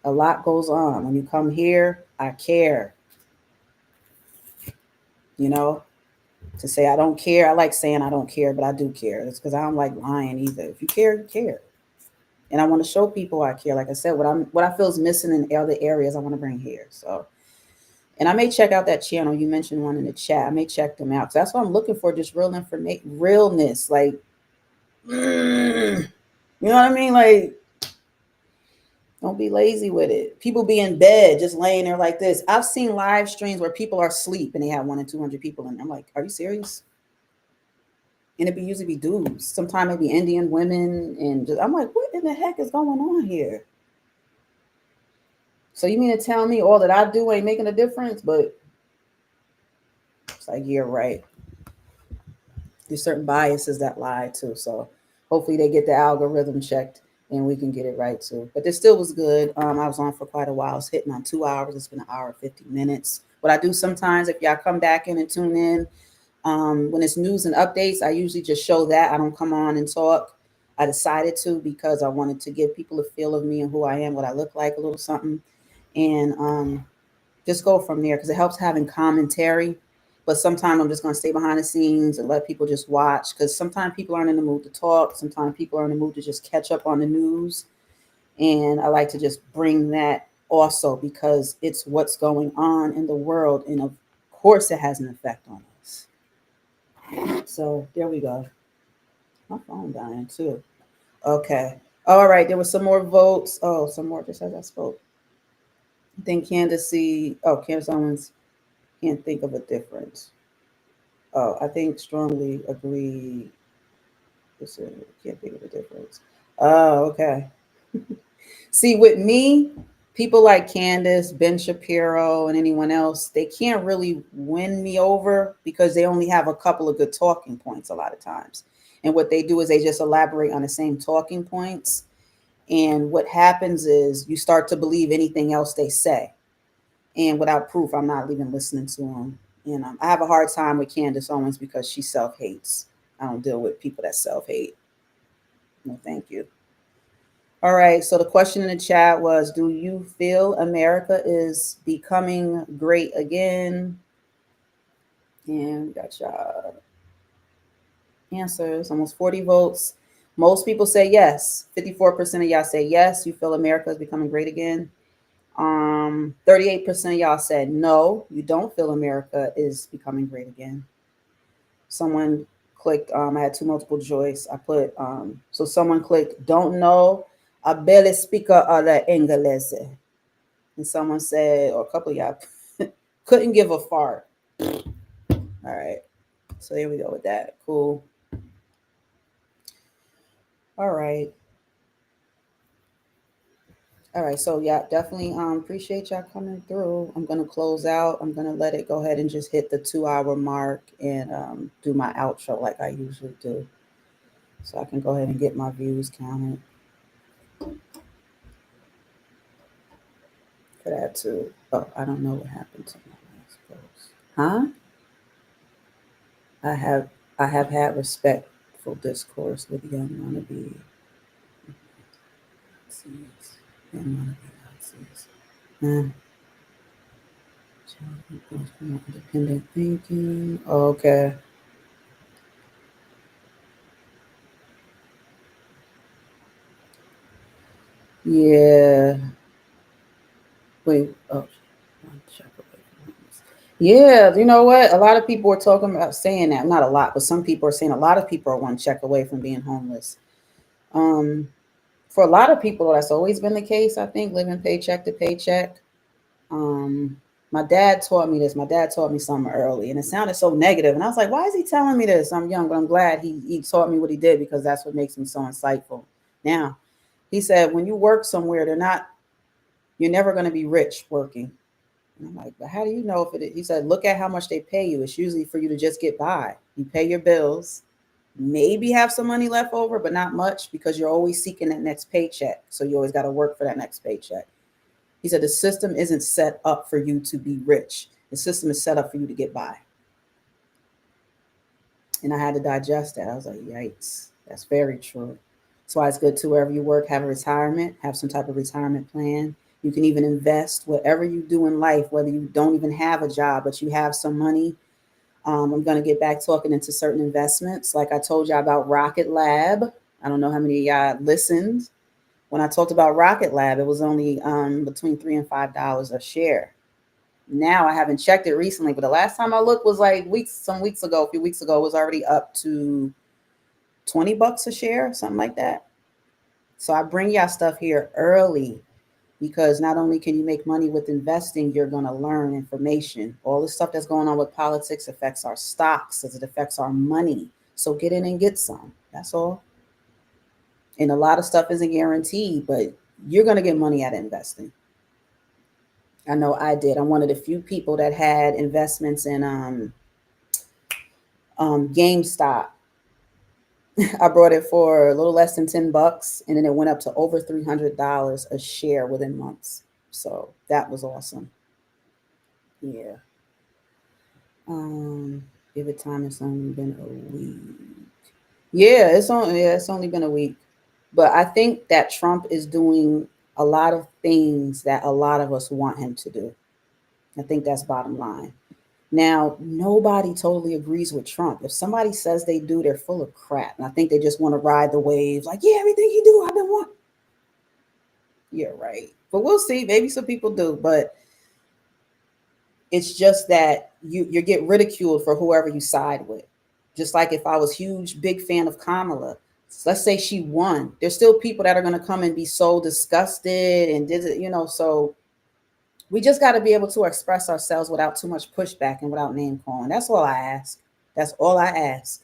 A lot goes on. When you come here, I care. You know, to say I don't care, I like saying I don't care, but I do care. It's because I don't like lying either. If you care, you care. And I want to show people I care. Like I said, what I feel is missing in other areas, I want to bring here. So And I may check out that channel. You mentioned one in the chat. I may check them out because that's what I'm looking for. Just real information, realness. Like, you know what I mean? Like, don't be lazy with it. People be in bed just laying there like this. I've seen live streams where people are asleep and they have 100 and 200 people in there. I'm like, are you serious? And it usually be dudes. Sometimes it be Indian women, and I'm like, what in the heck is going on here? So you mean to tell me all that I do ain't making a difference? But it's like, you're right. There's certain biases that lie too. So hopefully they get the algorithm checked and we can get it right too. But this still was good. I was on for quite a while. I was hitting on 2 hours. It's been an hour and 50 minutes. What I do sometimes, if y'all come back in and tune in, when it's news and updates, I usually just show that. I don't come on and talk. I decided to because I wanted to give people a feel of me and who I am, what I look like, a little something, and just go from there because it helps having commentary. But sometimes I'm just going to stay behind the scenes and let people just watch because sometimes people aren't in the mood to talk. Sometimes people are in the mood to just catch up on the news. And I like to just bring that also because it's what's going on in the world. And of course, it has an effect on us. So there we go. My phone dying too. Okay. All right. There was some more votes. Oh, some more just as I spoke. I think Candace Owens can't think of a difference. Oh, I think strongly agree. Can't think of a difference. Oh, okay. See, with me, people like Candace, Ben Shapiro, and anyone else, they can't really win me over because they only have a couple of good talking points a lot of times. And what they do is they just elaborate on the same talking points. And what happens is you start to believe anything else they say. And without proof, I'm not even listening to them. You know, I have a hard time with Candace Owens because she self-hates. I don't deal with people that self-hate. No, thank you. All right. So the question in the chat was, do you feel America is becoming great again? And we got y'all answers, almost 40 votes. Most people say yes. 54% of y'all say yes. You feel America is becoming great again. 38% of y'all said no, you don't feel America is becoming great again. Someone clicked, I had two multiple choice. I put, so someone clicked, don't know, I barely speak the English. And someone said, or a couple of y'all, couldn't give a fart. All right. So there we go with that. Cool. All right. All right, so yeah, definitely appreciate y'all coming through. I'm gonna close out. I'm gonna let it go ahead and just hit the 2-hour mark and do my outro like I usually do. So I can go ahead and get my views counted for that too. Oh, I don't know what happened to my last post. Huh? I have had respectful discourse with young wannabe Nazis and wannabe Nazis. Independent thinking. Okay. Yeah. Wait. Oh. Yeah. You know what? A lot of people are talking about saying that. Not a lot, but some people are saying a lot of people are one check away from being homeless. For a lot of people, that's always been the case. I think living paycheck to paycheck. My dad taught me this. My dad taught me something early, and it sounded so negative. And I was like, why is he telling me this? I'm young, but I'm glad he taught me what he did because that's what makes him so insightful. Now, he said, when you work somewhere, you're never going to be rich working. And I'm like, but how do you know if it is? He said, look at how much they pay you. It's usually for you to just get by. You pay your bills, maybe have some money left over, but not much because you're always seeking that next paycheck. So you always got to work for that next paycheck. He said, the system isn't set up for you to be rich. The system is set up for you to get by. And I had to digest that. I was like, yikes, that's very true. That's why it's good to, wherever you work, have a retirement, have some type of retirement plan. You can even invest whatever you do in life, whether you don't even have a job, but you have some money. I'm going to get back talking into certain investments. Like I told y'all about Rocket Lab. I don't know how many of y'all listened. When I talked about Rocket Lab, it was only between $3 and $5 a share. now I haven't checked it recently, but the last time I looked was like some weeks ago, a few weeks ago, it was already up to $20 a share, something like that. So I bring y'all stuff here early because not only can you make money with investing, you're going to learn information. All the stuff that's going on with politics affects our stocks as it affects our money. So get in and get some. That's all. And a lot of stuff isn't guaranteed, but you're going to get money out of investing. I know I did. I'm one of the few people that had investments in GameStop. I brought it for a little less than $10, and then it went up to over $300 a share within months. So that was awesome. Yeah. Give it time. It's only been a week. Yeah, it's only been a week. But I think that Trump is doing a lot of things that a lot of us want him to do. I think that's bottom line. Now, nobody totally agrees with Trump. If somebody says they do, they're full of crap. And I think they just want to ride the waves like, yeah, everything you do, I've been wanting. Yeah, right. But we'll see. Maybe some people do. But it's just that you get ridiculed for whoever you side with. Just like if I was huge, big fan of Kamala, let's say she won. There's still people that are going to come and be so disgusted and did it, so we just got to be able to express ourselves without too much pushback and without name calling. That's all I ask. That's all I ask.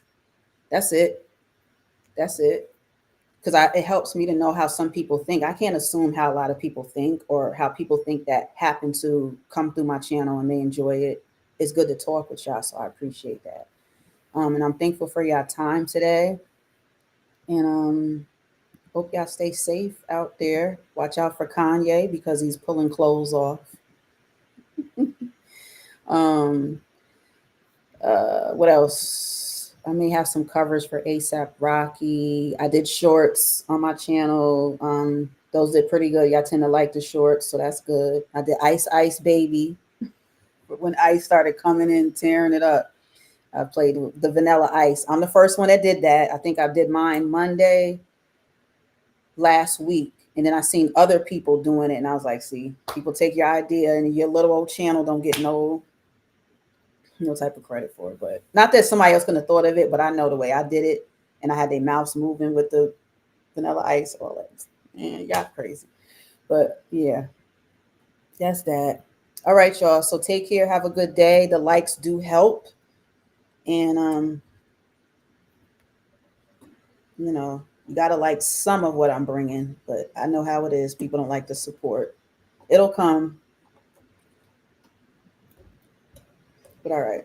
That's it. That's it. Because it helps me to know how some people think. I can't assume how a lot of people think or how people think that happen to come through my channel and they enjoy it. It's good to talk with y'all, so I appreciate that. And I'm thankful for y'all time today. And hope y'all stay safe out there. Watch out for Kanye because he's pulling clothes off. What else? I may have some covers for ASAP Rocky. I did shorts on my channel. Those did pretty good. Y'all tend to like the shorts, so that's good. I did Ice Baby. But when Ice started coming in, tearing it up, I played the Vanilla Ice. I'm the first one that did that. I think I did mine Monday last week. And then I seen other people doing it. And I was like, see, people take your idea and your little old channel don't get no type of credit for it. But not that somebody else couldn't have thought of it, but I know the way I did it. And I had their mouths moving with the Vanilla Ice, all that. Man, y'all crazy. But yeah, that's that. All right, y'all. So take care. Have a good day. The likes do help. And you gotta like some of what I'm bringing, but I know how it is. People don't like the support. It'll come. But all right.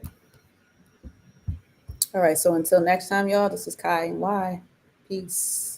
All right. So until next time, y'all, this is Kai and Y. Peace.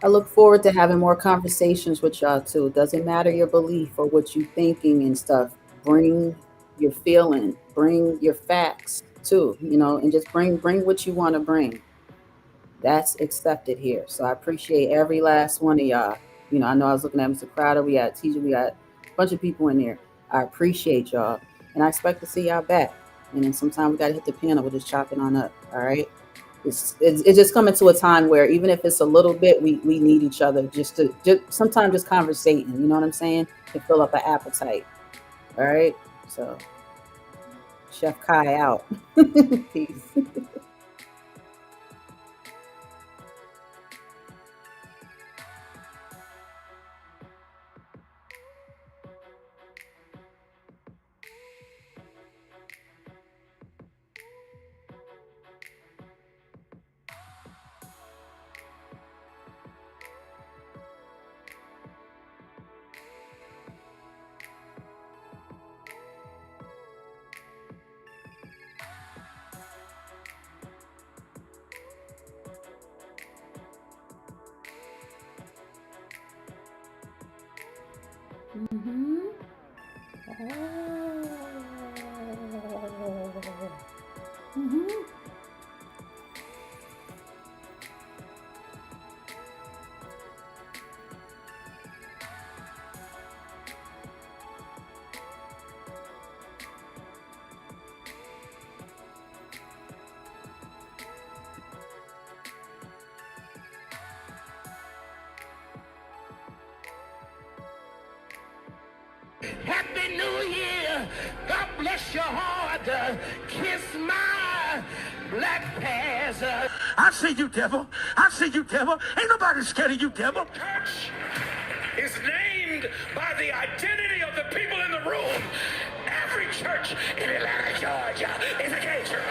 I look forward to having more conversations with y'all too. It doesn't matter your belief or what you thinking and stuff. Bring your feeling, bring your facts too, and just bring what you want to bring. That's accepted here. So I appreciate every last one of y'all. I know I was looking at Mr. Crowder. We got TJ. We got a bunch of people in there. I appreciate y'all. And I expect to see y'all back. And then sometime we got to hit the piano. We'll just chop it on up. All right. It's just coming to a time where even if it's a little bit, we need each other just sometimes just conversating, you know what I'm saying? To fill up an appetite. All right. So Chef Kai out. Peace. Mm-hmm. Oh. Happy New Year. God bless your heart. Kiss my black panther. I see you, devil. I see you, devil. Ain't nobody scared of you, devil. Church is named by the identity of the people in the room. Every church in Atlanta, Georgia is a gay church.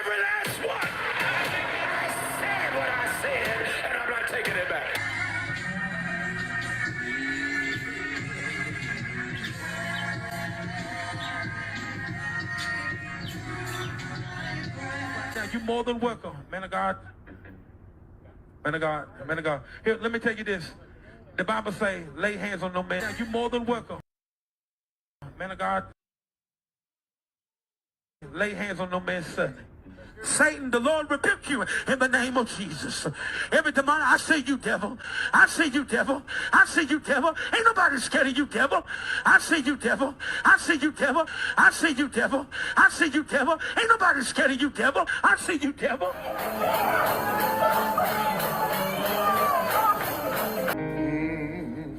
Every last one. I said what I said, and I'm not taking it back. Now, you're more than welcome, man of God. Man of God, man of God. Here, let me tell you this. The Bible say, lay hands on no man. Now, you're more than welcome, man of God. Lay hands on no man's son. Satan, the Lord rebuke you in the name of Jesus. Every demon, I see you, devil. I see you, devil. I see you, devil. Ain't nobody scared of you, devil. I see you, devil. I see you, devil. I see you, devil. I see you, devil. Ain't nobody scared of you, devil. I see you, devil.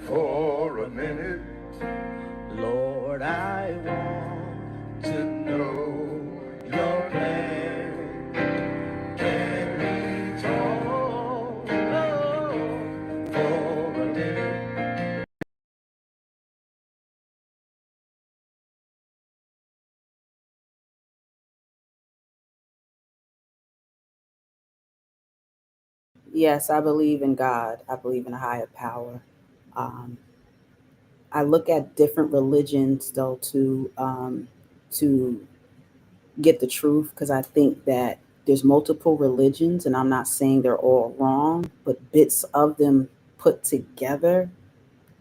For a minute, Lord, I want to know your plan. Can we talk for a minute? Yes, I believe in God. I believe in a higher power. I look at different religions though to get the truth, because I think that there's multiple religions, and I'm not saying they're all wrong, but bits of them put together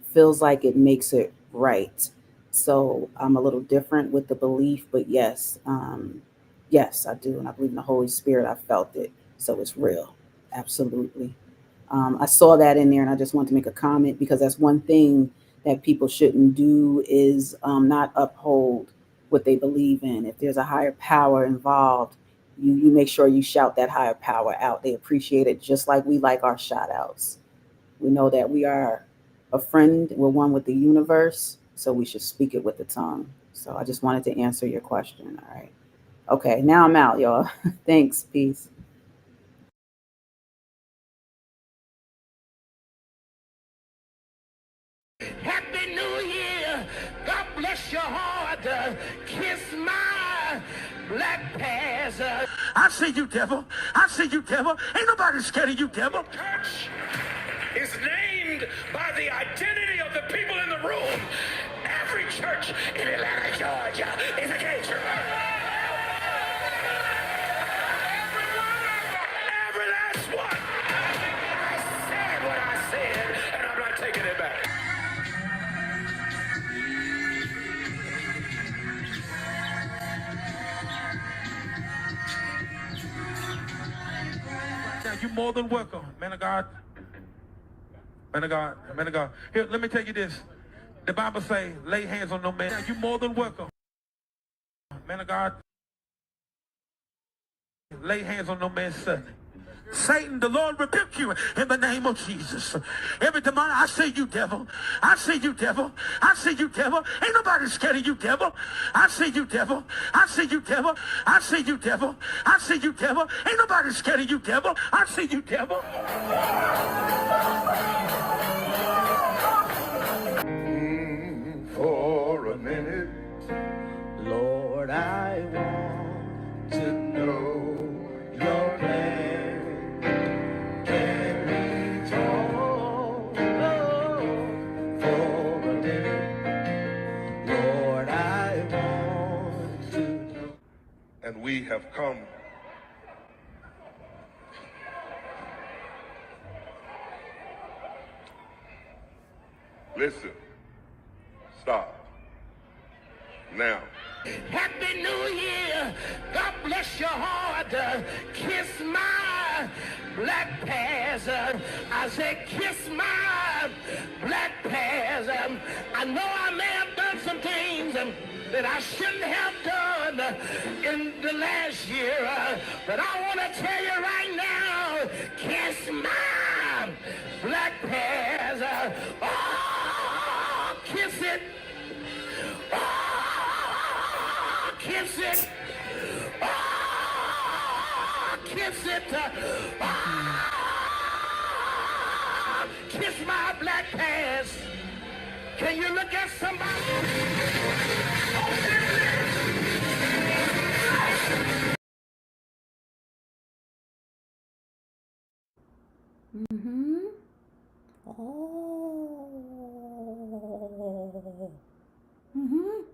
feels like it makes it right. So I'm a little different with the belief, but yes, I do, and I believe in the Holy Spirit. I felt it, so it's real, absolutely. I saw that in there, and I just wanted to make a comment, because that's one thing that people shouldn't do is not uphold what they believe in. If there's a higher power involved, you make sure you shout that higher power out. They appreciate it just like we like our shout outs. We know that we are a friend, we're one with the universe, so we should speak it with the tongue. So I just wanted to answer your question. All right. Okay, now I'm out, y'all. Thanks. Peace. Happy New Year. God bless your heart. Kiss my black panther. I see you, devil. I see you, devil. Ain't nobody scared of you, devil. Church is named by the identity of the people in the room. Every church in Atlanta, Georgia is a gay church. Every last one. I said what I said, and I'm not taking it back. Now, you're more than welcome, man of God. Man of God, man of God. Here, let me tell you this. The Bible say, lay hands on no man. Now, you're more than welcome, man of God. Lay hands on no man's son. Satan, the Lord rebuke you in the name of Jesus. Every demon, I see you, devil. I see you, devil. I see you, devil. Ain't nobody scared of you, devil. I see you, devil. I see you, devil. I see you, devil. I see you, devil. Ain't nobody scared of you, devil. I see you, devil. For a minute, Lord, I want to know your plan. Can we talk for a minute? Lord, I want to know. And we have come listen. Stop. Now. Happy New Year. God bless your heart. Kiss my black panther. I said kiss my black panther. I know I may have done some things that I shouldn't have done in the last year. But I want to tell you right now, kiss my black panther. Ah, kiss my black pants. Can you look at somebody? Mm-hmm. Oh. Mm-hmm.